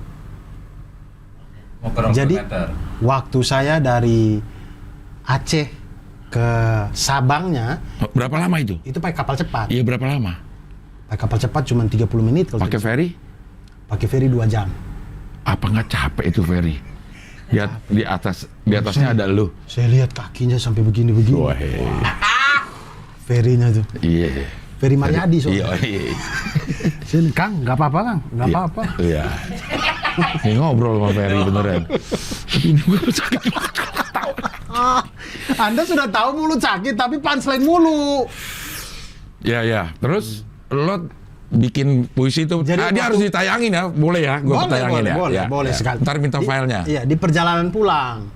Jadi waktu saya dari Aceh ke Sabangnya, berapa lama itu? itu pakai kapal cepat. Iya, berapa lama? Pakai kapal cepat cuma 30 menit kalau Pakai tidak ferry? salah. Pakai ferry 2 jam. Apa nggak capek itu ferry? Di atasnya ada lu. Saya lihat kakinya sampai begini-begini. Wah, Ferinya tuh. iya. Ferry Mariadi soalnya. Iya. Sini, Kang, nggak apa-apa, Kang. Nggak Iya. apa-apa. Iya. Ini ngobrol sama Ferry beneran. Tapi ini gue sakit. Anda sudah tahu mulut sakit, tapi punchline mulu. Ya. Terus lo bikin puisi itu, Jadi dia harus ditayangin ya, boleh ya, gue tayangin ya. Boleh sekali. Ntar minta filenya. Iya, di perjalanan pulang.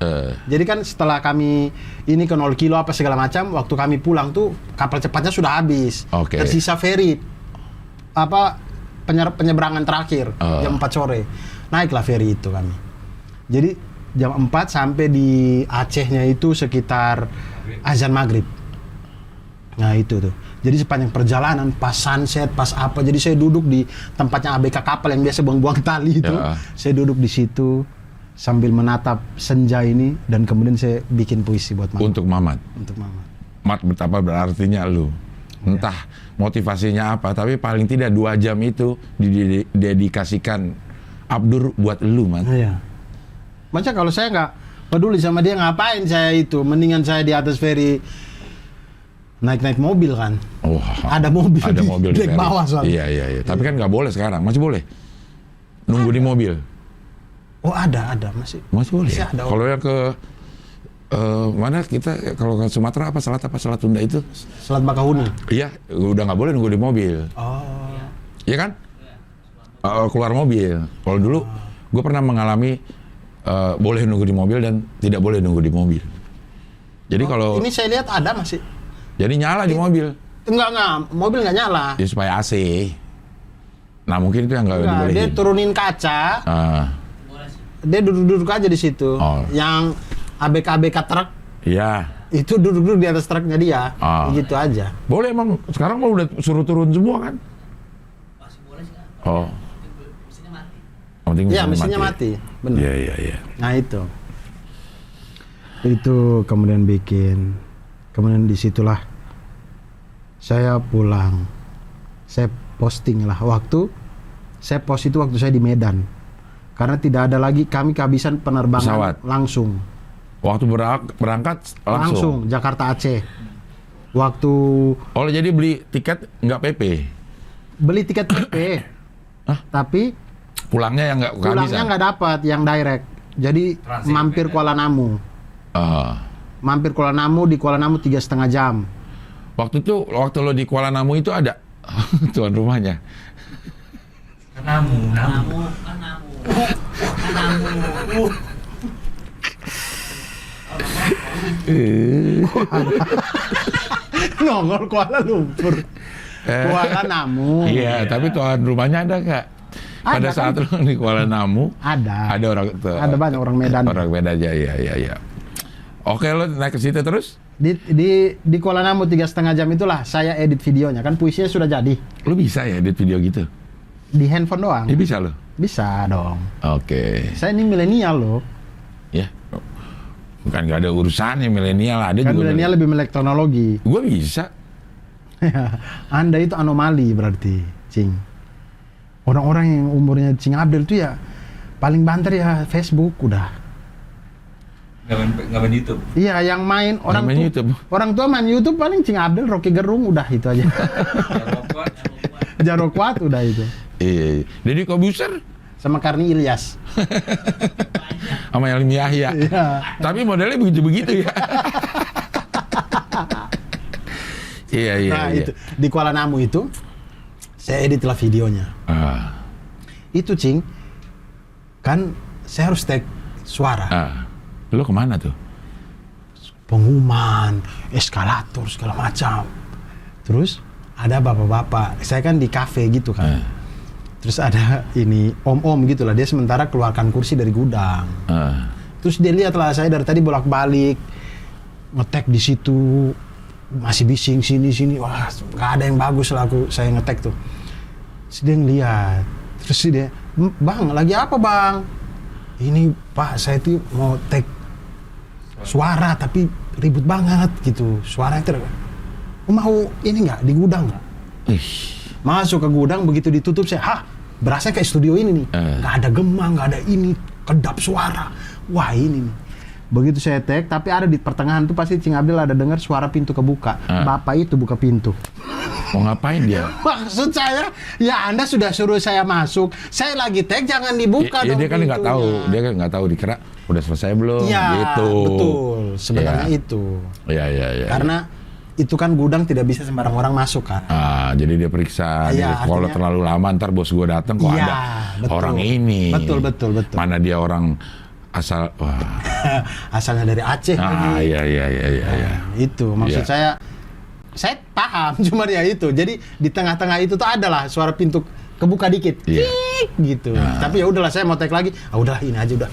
Jadi kan setelah kami ini ke 0 kilo apa segala macam, waktu kami pulang tuh kapal cepatnya sudah habis. Oke. Tersisa ferry penyeberangan terakhir jam 4 sore. Naiklah ferry itu kami. Jadi jam 4 sampai di Acehnya itu sekitar azan maghrib. Nah itu tuh. Jadi sepanjang perjalanan, pas sunset, pas apa, jadi saya duduk di tempatnya ABK kapal yang biasa buang-buang tali itu. Ya. Saya duduk di situ sambil menatap senja ini, dan kemudian saya bikin puisi buat Mamat. Untuk Mamat. Untuk Mamat. Mat, betapa berartinya lu. Entah motivasinya apa, tapi paling tidak 2 jam itu didedikasikan Abdur buat lu, Mat. Iya. Macam kalau saya nggak peduli sama dia, ngapain saya itu? Mendingan saya di atas ferry naik mobil kan. Oh, Ada mobil ada di mobil di dek ferry. bawah soalnya. Iya. Tapi kan nggak boleh sekarang. Masih boleh? Nunggu di mobil? Oh ada masih. Masih boleh Masih ya? ada. Kalau yang ke mana kita, kalau ke Sumatera apa Selat Sunda itu? Selat Bakahuni. Iya, udah nggak boleh nunggu di mobil. Oh. Iya kan? Keluar mobil. Kalau dulu gue pernah mengalami boleh nunggu di mobil dan tidak boleh nunggu di mobil. Jadi kalau Ini saya lihat ada masih. jadi nyala di mobil, Enggak, mobil nggak nyala. ya supaya AC. Nah mungkin itu yang nggak Enggak, dia dibolehin. turunin kaca, dia duduk-duduk aja di situ. Oh. Yang ABK truk Iya, itu duduk-duduk di atas truknya dia, gitu aja. boleh emang. Sekarang mau udah suruh turun semua kan? Masih boleh sih kan? Oh, Mesinnya mati. penting Iya, mesinnya mati, benar. Iya. Nah itu kemudian kemudian disitulah saya pulang, saya posting lah saya post itu waktu saya di Medan, karena tidak ada lagi, kami kehabisan penerbangan Pesawat. langsung Waktu berangkat langsung. Jakarta Aceh. Waktu Oh, jadi beli tiket nggak PP? beli tiket PP, tapi Pulangnya yang nggak kehabisan? pulangnya nggak dapat yang direct, jadi Transit mampir Medan. Kuala Namu. Mampir Kuala Namu, di Kuala Namu 3,5 jam. Waktu lo di Kuala Namu itu ada tuan rumahnya. Namu. Nongol Kuala Lumpur. Kuala Namu. Iya, tapi tuan rumahnya ada nggak? Pada Ada, saat lo di Kuala Namu, Ada. ada orang Ada banyak orang Medan. Orang Medan aja, iya. Oke, lo naik ke situ terus? Di Kuala Namu 3,5 jam itulah saya edit videonya, kan puisinya sudah jadi. Lo bisa ya edit video gitu? Di handphone doang. Ya bisa lo? Bisa dong. Oke. Saya ini milenial loh. Ya. Bukan nggak ada urusannya milenial, ada Kan juga. milenial lebih melek teknologi. Gue bisa. Anda itu anomali berarti, Cing. Orang-orang yang umurnya Cing Abdel tuh ya paling banter ya Facebook udah. Nggak main YouTube. Iya, yang main orang main tua. YouTube. Orang tua main YouTube paling Cing Abdel, Rocky Gerung udah itu aja. Jaro Kuat udah itu. Iya. Jadi Kobuser Sama Karni Ilyas. sama Helmi Yahya. Iya. Tapi modelnya begitu-begitu ya. Iya. Nah, itu di Kuala Namu itu saya edit lah videonya. Itu Cing, kan saya harus tag suara. Lo kemana tuh? Pengumuman, eskalator segala macam. Terus ada bapak-bapak, saya kan di kafe gitu kan. Terus ada ini om-om gitu lah, dia sementara keluarkan kursi dari gudang. Terus dia lihat lah saya dari tadi bolak-balik ngetek di situ, masih bising sini, wah nggak ada yang bagus lah saya ngetek tuh. Terus dia ngeliat, terus dia, bang lagi apa bang? Ini pak saya tuh mau tag suara tapi ribut banget gitu, suaranya mau ini nggak di gudang nggak? Masuk ke gudang, begitu ditutup saya, berasa kayak studio ini nih, nggak ada gemang, nggak ada ini, kedap suara, wah ini nih. Begitu saya tag, tapi ada di pertengahan tuh pasti Cing Abdel ada dengar suara pintu kebuka, bapak itu buka pintu. Mau ngapain dia? Maksud saya, ya Anda sudah suruh saya masuk, saya lagi tag jangan dibuka dong dia kan nggak tahu, dia kan nggak tahu dikira udah selesai belum, ya, gitu. Betul, sebenarnya Ya. itu. Iya. Karena itu kan gudang tidak bisa sembarang orang masuk kan. Jadi dia periksa, Iya, kalau artinya- terlalu lama ntar bos gue datang kok Iya, ada betul. orang ini. Betul. Mana dia orang asal, wah. Asalnya dari Aceh lagi. Iya. Itu maksud Iya. saya paham, cuma ya itu. Jadi di tengah-tengah itu tuh adalah suara pintu kebuka dikit, Iya. Kik, gitu. Tapi ya udahlah, saya mau tag lagi. Udahlah ini aja udah.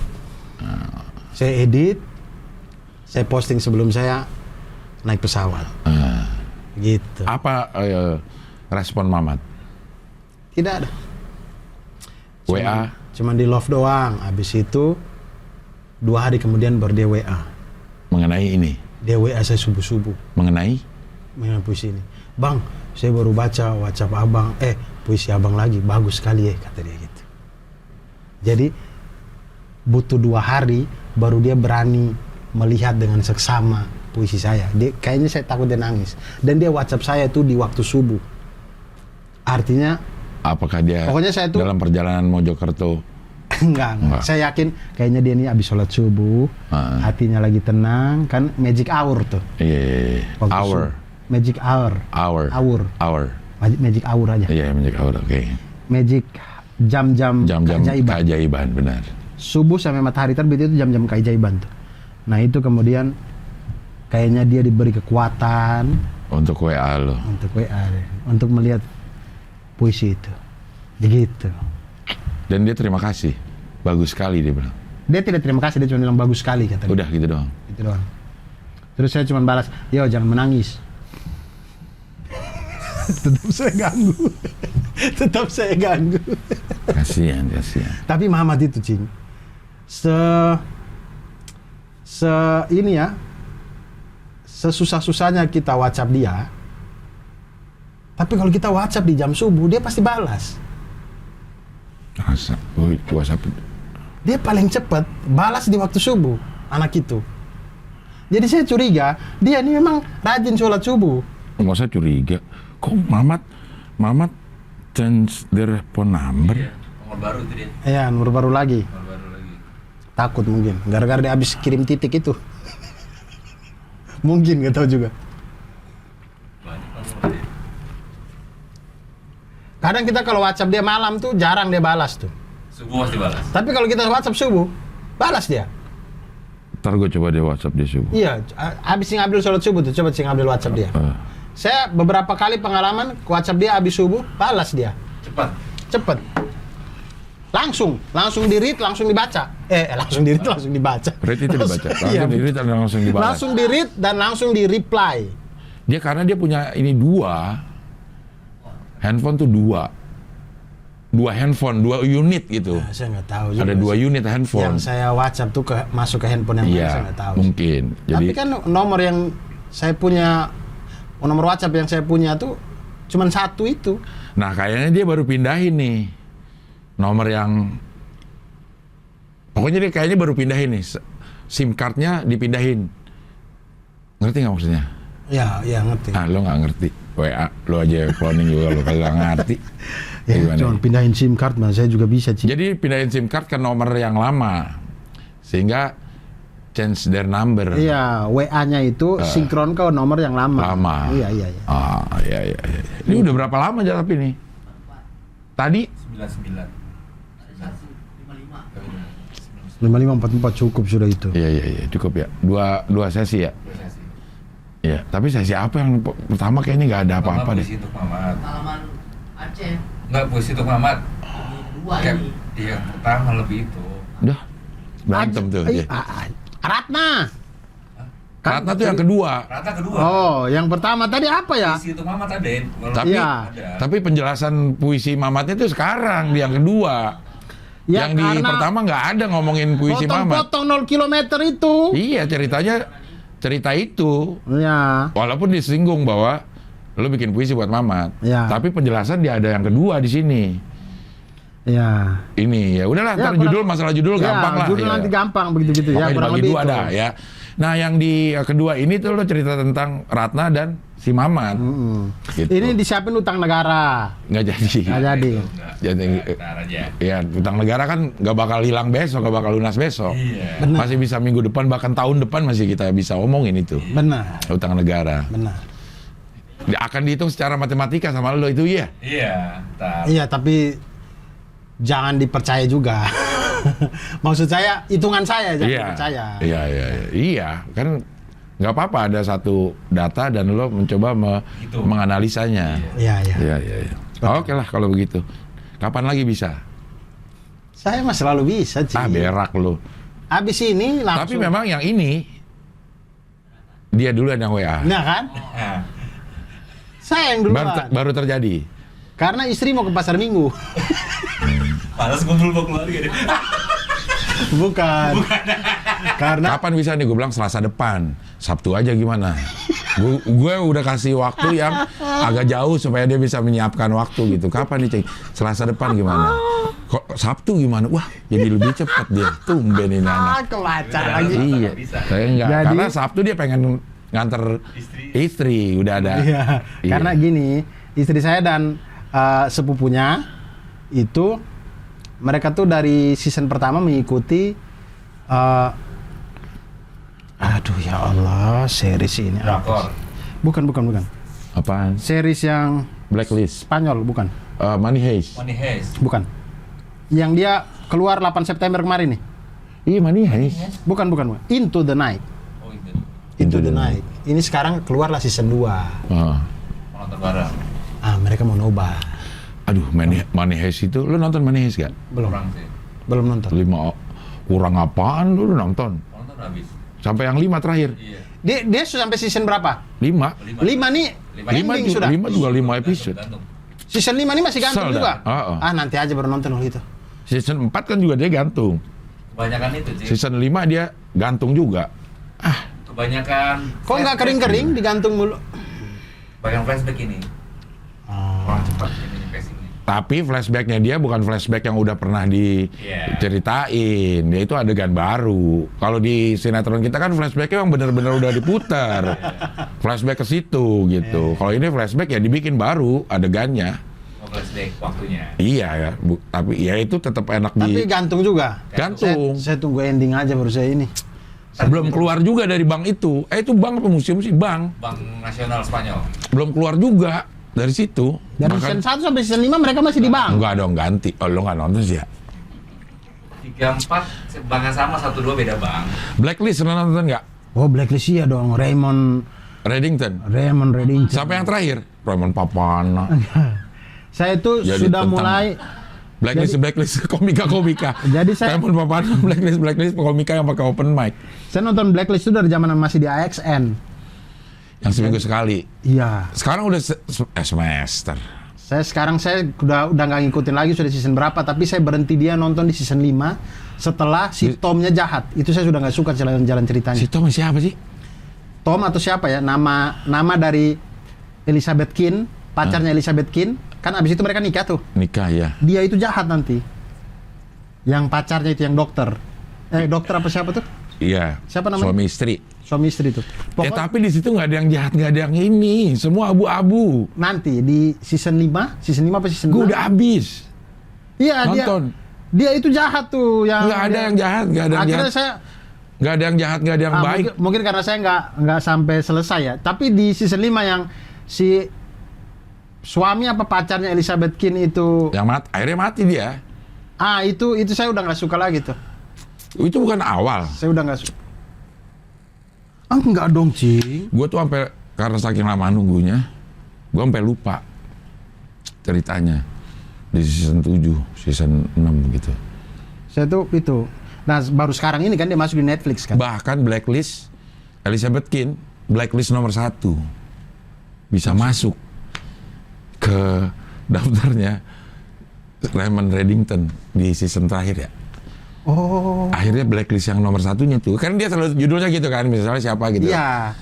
Saya edit, saya posting sebelum saya naik pesawat. Gitu. Apa respon Mamat? Tidak ada. WA? Cuman di love doang. Habis itu 2 hari kemudian baru dia WA. Mengenai ini? Dia WA saya subuh-subuh. Mengenai Puisi ini. Bang, saya baru baca WhatsApp abang, puisi abang lagi, bagus sekali ya, kata dia gitu. Jadi butuh 2 hari baru dia berani melihat dengan seksama puisi saya. Kayaknya saya takut dia nangis. Dan dia WhatsApp saya tuh di waktu subuh. Artinya apakah dia pokoknya saya tuh dalam perjalanan Mojokerto? enggak. Saya yakin kayaknya dia ini habis sholat subuh, hatinya lagi tenang, kan magic hour tuh. Iya. Waktu Hour. subuh. Magic hour. Hour. Magic hour aja. Iya, magic hour. Oke. Magic jam-jam keajaiban, benar. Subuh sampai matahari terbit itu jam-jam keajaiban tuh. Nah itu kemudian kayaknya dia diberi kekuatan Untuk WA lo. untuk WA deh, untuk melihat puisi itu. Begitu. Dan dia terima kasih. Bagus sekali dia bilang. Dia tidak terima kasih, dia cuma bilang bagus sekali kata dia. Udah gitu doang. Gitu doang. Terus saya cuma balas, yo jangan menangis. Tetap saya ganggu. Tetap saya ganggu. Kasihan. Tapi Muhammad itu, Cing, ini ya, sesusah-susahnya kita WhatsApp dia, tapi kalau kita WhatsApp di jam subuh, dia pasti balas. WhatsApp. Dia paling cepat balas di waktu subuh, anak itu. Jadi saya curiga, dia ini memang rajin sholat subuh. Nggak usah curiga. Kok Mamat change their phone number? Iya, nomor baru itu dia. Iya, nomor baru lagi. Nomor baru lagi. Takut mungkin, gara-gara dia habis kirim titik itu. Mungkin nggak tahu juga. Banyak kan berarti. Kadang kita kalau WhatsApp dia malam tuh jarang dia balas tuh. Subuh pasti balas. Tapi kalau kita WhatsApp subuh, balas dia. Ntar gue coba dia WhatsApp dia subuh. Iya, habis ngambil sholat subuh tuh, coba ngambil WhatsApp dia. Saya beberapa kali pengalaman WhatsApp dia habis subuh, balas dia. Cepat. Cepet. Langsung di read, langsung dibaca. Langsung di read, langsung dibaca. Read itu dibaca, Iya. langsung di read dan langsung dibalas. Langsung di read dan langsung di reply. Dia karena dia punya ini dua handphone tuh dua handphone, 2 unit gitu. Nah, saya nggak tahu juga. Ada 2 unit handphone. Yang saya WhatsApp tuh masuk ke handphone yang lain, Iya, saya nggak tahu. mungkin. Tapi kan nomor yang saya punya, nomor WhatsApp yang saya punya tuh cuman satu itu. Nah, kayaknya dia baru pindahin nih nomor yang, pokoknya dia kayaknya baru pindahin nih, SIM cardnya dipindahin. Ngerti nggak maksudnya? Ya ngerti. Ah, lo nggak ngerti. WA, lo aja cloning juga lo kagak ngerti. Ya, Gimana cuma ya? pindahin SIM card mah saya juga bisa, Ci. Jadi pindahin SIM card ke nomor yang lama, sehingga change their number. Iya, WA-nya itu sinkron ke nomor yang lama. Lama. Iya. Ah, iya. Ini udah berapa lama aja tapi nih? Tadi 99. Ada satu 55. 5544 cukup sudah itu. Iya, cukup ya. Dua sesi ya. Biasa sih. Iya, tapi sesi apa yang pertama kayaknya nggak ada apa-apa deh. Puisi untuk Mamat. Pengalaman Aceh. Enggak, puisi untuk Mamat. Dua Kayak ini. yang pertama lebih itu. Udah, berantem tuh. Iya. dia. Ratna. Ratna tuh yang kedua. Rata kedua. Oh, yang pertama tadi apa ya? Puisi untuk Mamat ada. Tapi Iya. tapi penjelasan puisi Mamatnya tuh sekarang di yang kedua. Ya, yang di karena pertama nggak ada ngomongin puisi Mamat. potong-potong 0 kilometer itu. Iya, cerita itu. Iya. Walaupun disinggung bahwa lo bikin puisi buat Mamat. Iya. Tapi penjelasan dia ada yang kedua di sini. Iya. Ini ya udahlah, Ya, ntar judul, masalah judul gampang lah. Judul ya. nanti gampang begitu-gitu ya, Pokoknya kurang dibagi lebih dua itu. ada ya. Nah, yang di kedua ini tuh lo cerita tentang Ratna dan si Mamat. Gitu. Ini disiapin utang negara. Nggak jadi. Nggak jadi. Jadi, Ntar aja. ya utang negara kan nggak bakal hilang besok, nggak bakal lunas besok. Iya. Masih bisa minggu depan, bahkan tahun depan masih kita bisa omongin itu. Benar. Utang negara. Benar. Akan dihitung secara matematika sama lo itu ya. Iya. Ntar. Iya, tapi jangan dipercaya juga. Maksud saya, hitungan saya jangan dipercaya. Iya, kan nggak apa-apa ada satu data dan lo mencoba Gitu. menganalisanya. Iya. Iya. Oke lah kalau begitu. Kapan lagi bisa? Saya mah selalu bisa, Ci. Berak lo. Habis ini langsung. Tapi memang yang ini dia duluan yang WA. Nah kan? Nah, Saya yang duluan. Baru terjadi. Karena istri mau ke pasar minggu. panas kumpul bawa keluarga deh. Bukan. Karena Kapan bisa nih? Gue bilang Selasa depan. Sabtu aja gimana? Gue udah kasih waktu yang agak jauh supaya dia bisa menyiapkan waktu gitu. Kapan nih, Ceng? Selasa depan gimana? Kok Sabtu gimana? Wah, jadi lebih cepat dia. Tumben ini anak. kebaca Udah, lagi. Iya, bisa. saya enggak. Jadi- Karena Sabtu dia pengen nganter istri udah ada. Iya. Iya. Karena gini, istri saya dan sepupunya itu mereka tuh dari season pertama mengikuti aduh ya Allah, series ini apa Drakor. sih? Bukan. Apaan? Series yang Blacklist. Spanyol, bukan. Money Heist. Money Heist. Bukan. Yang dia keluar 8 September kemarin nih. Iya, Money Heist. Bukan. Into the Night. Oh itu. Into the Night. Ini sekarang keluarlah season 2. Ah. Mau nonton bareng. Mereka mau nobar. Aduh, Money Heist itu, lu nonton Money Heist gak? Kurang sih. Belum nonton. 5 kurang apaan lu nonton? Mau nonton habis. Sampai yang 5 terakhir. Iya. Dia sampai season berapa? 5. 5 nih. Ending sudah. 5 juga 5 episode. Gantung. Season 5 ini masih gantung Kesel juga. dah. Nanti aja baru nonton kalau gitu. Season 4 kan juga dia gantung. Kebanyakan itu sih. Season 5 dia gantung juga. Kebanyakan. Kok nggak kering-kering digantung mulu? Bagian flashback ini. Orang cepat ini pacingnya. Tapi flashbacknya dia bukan flashback yang udah pernah Iya. diceritain. Dia itu adegan baru. Kalau di sinetron kita kan flashbacknya yang benar-benar udah diputar. Flashback ke situ gitu. Kalau ini flashback ya dibikin baru adegannya. Mau flashback waktunya. Iya ya, tapi ya itu tetap enak Tapi di gantung juga. gantung. Saya tunggu ending aja baru saya ini. Belum keluar juga dari bank itu. Itu bank apa museum sih? Bank. Bank Nasional Spanyol. Belum keluar juga dari situ. Dari season 1 sampai season 5 mereka masih di bank. Enggak dong, ganti. Oh, lo nggak nonton sih ya? 3-4 banknya sama, 1-2 beda bank. Blacklist lo nonton nggak? Oh, Blacklist iya dong. Raymond Reddington. Reddington. Siapa yang terakhir? Raymond Papana. Saya itu Jadi sudah tentang- mulai Blacklist komika. Jadi saya Raymond Papana blacklist komika yang pakai open mic. saya nonton Blacklist itu dari zaman masih di AXN. Yang seminggu sekali. Iya. Sekarang udah semester. Saya udah nggak ngikutin lagi sudah season berapa, tapi saya berhenti dia nonton di season 5 setelah si Tomnya jahat. Itu saya sudah nggak suka jalan ceritanya. Si Tom siapa sih? Tom atau siapa ya? Nama dari Elizabeth Keane, pacarnya Elizabeth Keane. Kan abis itu mereka nikah tuh. Nikah ya. Dia itu jahat nanti. Yang pacarnya itu yang dokter. Dokter apa siapa tuh? Iya. Siapa namanya? Suami istri tuh. Tapi di situ nggak ada yang jahat, nggak ada yang ini. Semua abu-abu. Nanti di season 5 apa season 6? Gue udah habis. Iya, nonton. Dia itu jahat tuh yang Nggak ada yang jahat, nggak ada yang akhirnya jahat. Nggak ada yang jahat, nggak ada yang baik. Mungkin karena saya nggak sampai selesai ya. Tapi di season 5 yang si suami apa pacarnya Elizabeth Keane itu Akhirnya mati dia. itu saya udah nggak suka lagi tuh. Itu bukan awal. Saya udah nggak suka. Enggak dong, Cing. Gue tuh sampai karena saking lama nunggunya, gue sampai lupa ceritanya di season 7, season 6 gitu. Saya tuh itu. Nah, baru sekarang ini kan dia masuk di Netflix kan. Bahkan Blacklist, Elizabeth Keane, Blacklist nomor 1 bisa masuk ke daftarnya Raymond Reddington di season terakhir ya. Oh. Akhirnya Blacklist yang nomor 1-nya tuh, kan dia selalu judulnya gitu kan, misalnya siapa gitu. Iya.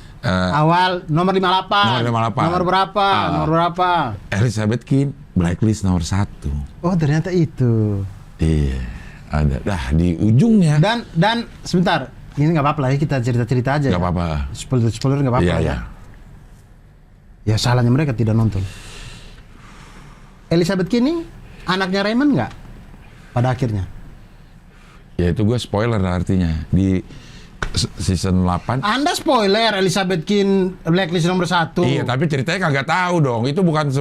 Awal nomor 58. Nomor 58. Nomor berapa? Nomor berapa? Elizabeth Keane, Blacklist nomor 1. Oh, ternyata itu. Iya, ada. Dah di ujungnya. Dan sebentar, ini nggak apa-apa lah ya, kita cerita-cerita aja. Nggak apa-apa. Spoiler nggak apa-apa Iya, ya. iya. Ya salahnya mereka tidak nonton. Elizabeth Keane ini anaknya Raymond nggak? Pada akhirnya. Ya itu gue spoiler artinya di season 8. Anda spoiler Elizabeth Keane Blacklist nomor 1. Iya, tapi ceritanya kagak tahu dong. Itu bukan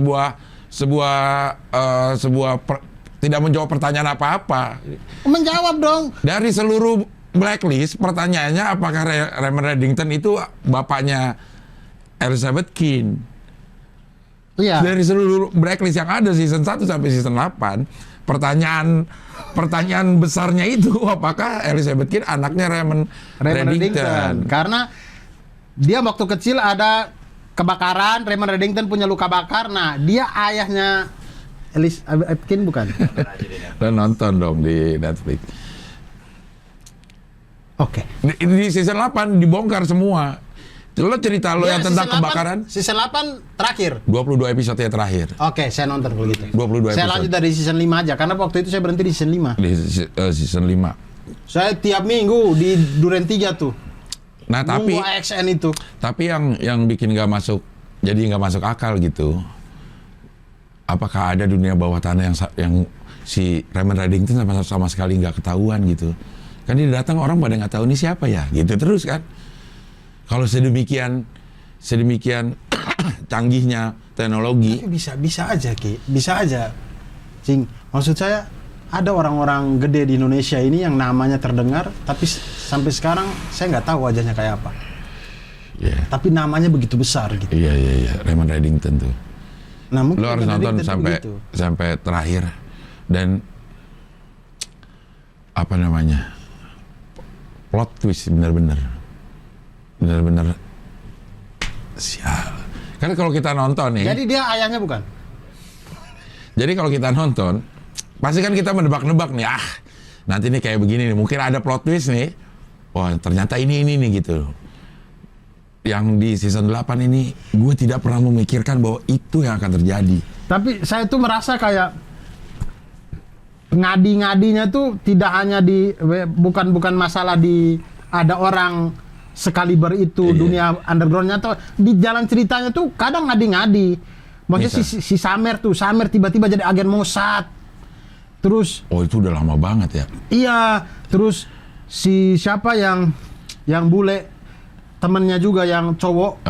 tidak menjawab pertanyaan apa-apa. Menjawab dong. Dari seluruh Blacklist, pertanyaannya apakah Raymond Reddington itu bapaknya Elizabeth Keane? Iya. Dari seluruh Blacklist yang ada season 1 sampai season 8, pertanyaan besarnya itu apakah Elizabeth Keane anaknya Raymond Reddington? Karena dia waktu kecil ada kebakaran, Raymond Reddington punya luka bakar. Nah, dia ayahnya Elizabeth Keane bukan? Lo nonton dong di Netflix. Oke. Di season 8 dibongkar semua. Lo cerita lo yang tentang season 8, kebakaran. Season 8 terakhir. 22 episode yang terakhir. Oke, saya nonton kalau gitu. 22 Saya episode. lanjut dari season 5 aja karena waktu itu saya berhenti di season 5. Di season 5. Saya tiap minggu di Duren 3 tuh. Nah, Nunggu AXN itu. tapi yang bikin nggak masuk, jadi nggak masuk akal gitu. Apakah ada dunia bawah tanah yang si Raymond Reddington sama sekali nggak ketahuan gitu? Kan dia datang orang pada nggak tahu ini siapa ya, gitu terus kan? Kalau sedemikian canggihnya teknologi. Tapi bisa aja, Ki. Bisa aja. Cing, maksud saya ada orang-orang gede di Indonesia ini yang namanya terdengar, tapi sampai sekarang saya nggak tahu wajahnya kayak apa. Iya. Tapi namanya begitu besar gitu. Iya, Raymond Reddington tuh. Nah, mungkin Lo harus nonton begitu. sampai terakhir. Dan apa namanya, plot twist bener-bener sial. Karena kalau kita nonton nih, Jadi dia ayahnya bukan? jadi kalau kita nonton pasti kan kita menebak-nebak nih, nanti nih kayak begini nih, mungkin ada plot twist nih, wah ternyata ini nih gitu. Yang di season 8 ini gue tidak pernah memikirkan bahwa itu yang akan terjadi. Tapi saya tuh merasa kayak ngadi-ngadinya tuh tidak hanya bukan masalah di ada orang sekaliber itu. Iya. Dunia undergroundnya tuh di jalan ceritanya tuh kadang ngadi-ngadi. Maksudnya si Samer tiba-tiba jadi agen Mossad. Terus Oh itu udah lama banget ya. iya, terus si siapa yang yang bule, temennya juga yang cowok,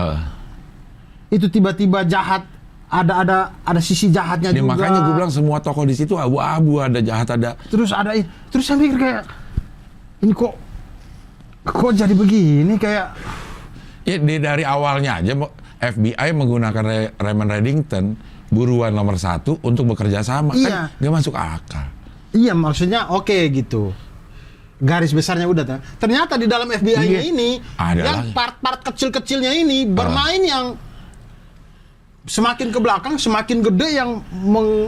itu tiba-tiba jahat, ada sisi jahatnya Nih, juga. makanya gue bilang semua tokoh di situ abu-abu, ada jahat, ada. Terus saya mikir kayak, ini kok jadi begini kayak. Ya, dari awalnya aja FBI menggunakan Raymond Reddington, buruan nomor 1 untuk bekerja sama. Iya. Kan gak masuk akal. Iya, maksudnya oke gitu. Garis besarnya udah. Ternyata di dalam FBI-nya ini, Ada yang lagi. part-part kecil-kecilnya ini bermain yang semakin ke belakang, semakin gede yang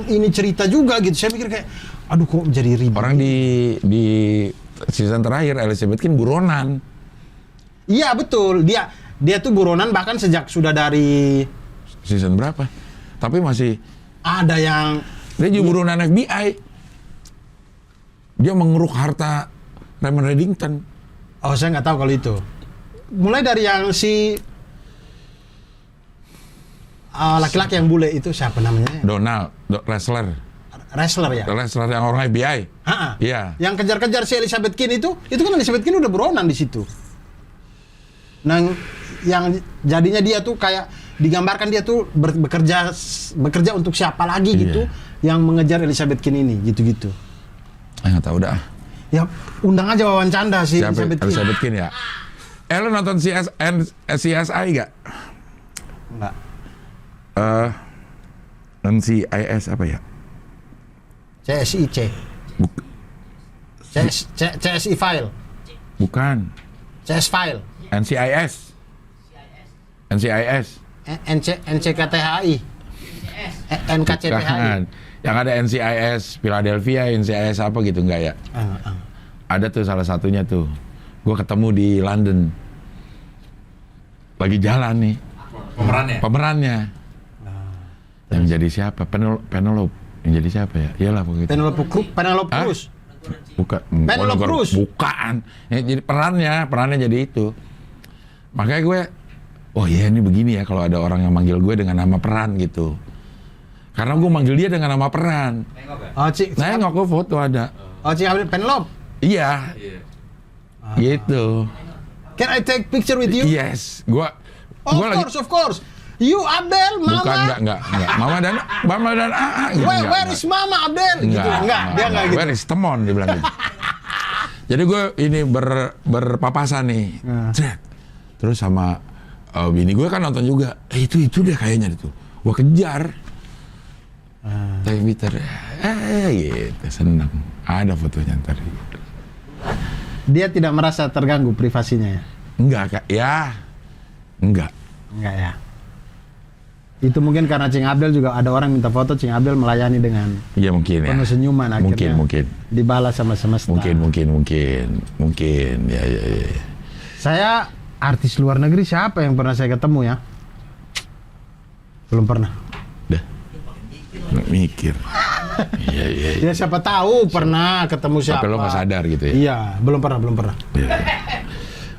ini cerita juga gitu. Saya mikir kayak, aduh kok jadi ribet. Orang di season terakhir Elizabeth Kane buronan. Iya betul, dia tuh buronan bahkan sejak sudah dari Season berapa? Tapi masih ada yang dia juga buronan FBI. Dia mengeruk harta Raymond Reddington. oh saya nggak tahu kalau itu. Mulai dari yang si laki-laki yang bule itu siapa namanya? Donald wrestler Wrestler ya. yang orang FBI. Ha-ha. Iya. Yang kejar-kejar si Elizabeth Kane itu kan Elizabeth Kane udah buronan di situ. Nah, yang jadinya dia tuh kayak digambarkan dia tuh bekerja untuk siapa lagi gitu yang mengejar Elizabeth Kane ini gitu-gitu. Nggak tahu dah. Ya undang aja wawancara si Siapa? Elizabeth Kane. Kane ya. Lo nonton CSI gak? Enggak. NCIS apa ya? CSIC. CSI file. Bukan. CS file. NCIS. NCKTHI. NKCTHI. Bukan. Yang ada NCIS Philadelphia, NCIS apa gitu, enggak ya? Ada tuh salah satunya tuh. Gue ketemu di London. Lagi jalan nih. Pemerannya. Yang jadi siapa? Penelope. Yang jadi siapa ya? Iyalah begitu. Penelope Hah? Cruz. Bukan. Penelope Cruz. Bukan. Ya, jadi perannya jadi itu. Makanya gue, oh iya ini begini ya kalau ada orang yang manggil gue dengan nama peran gitu. Karena gue manggil dia dengan nama peran. Oh, Cik. Nah, nggak foto ada. Oh, Cik Penelope. Iya. Gitu. Can I take picture with you? Yes. Gue Of course. You Abdel, Mama. Bukan, enggak. Mama dan AA gitu. Where is Mama Abdel? Gitu. Enggak, dia enggak gitu. Where is Temon, dia bilang gitu. Jadi gue ini berpapasan nih. Cek. Terus sama bini gue kan nonton juga. Itu deh kayaknya itu. Gue kejar. Twitter. Gitu, seneng. Ada fotonya ntar. Dia tidak merasa terganggu privasinya ya? Enggak, Kak. Ya. Enggak ya. Itu mungkin karena Cing Abdel juga ada orang minta foto, Cing Abdel melayani dengan ya mungkin ya. penuh senyuman akhirnya. Mungkin. Dibalas sama semesta. Mungkin. Ya. Saya artis luar negeri siapa yang pernah saya ketemu ya? Belum pernah. Dah. Mikir. Iya. Ya siapa tahu pernah ketemu siapa. Tapi lo nggak sadar gitu ya? Iya, belum pernah. Ya.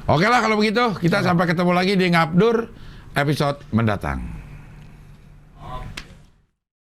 Oke lah kalau begitu, kita sampai ketemu lagi di Ngabdur episode mendatang.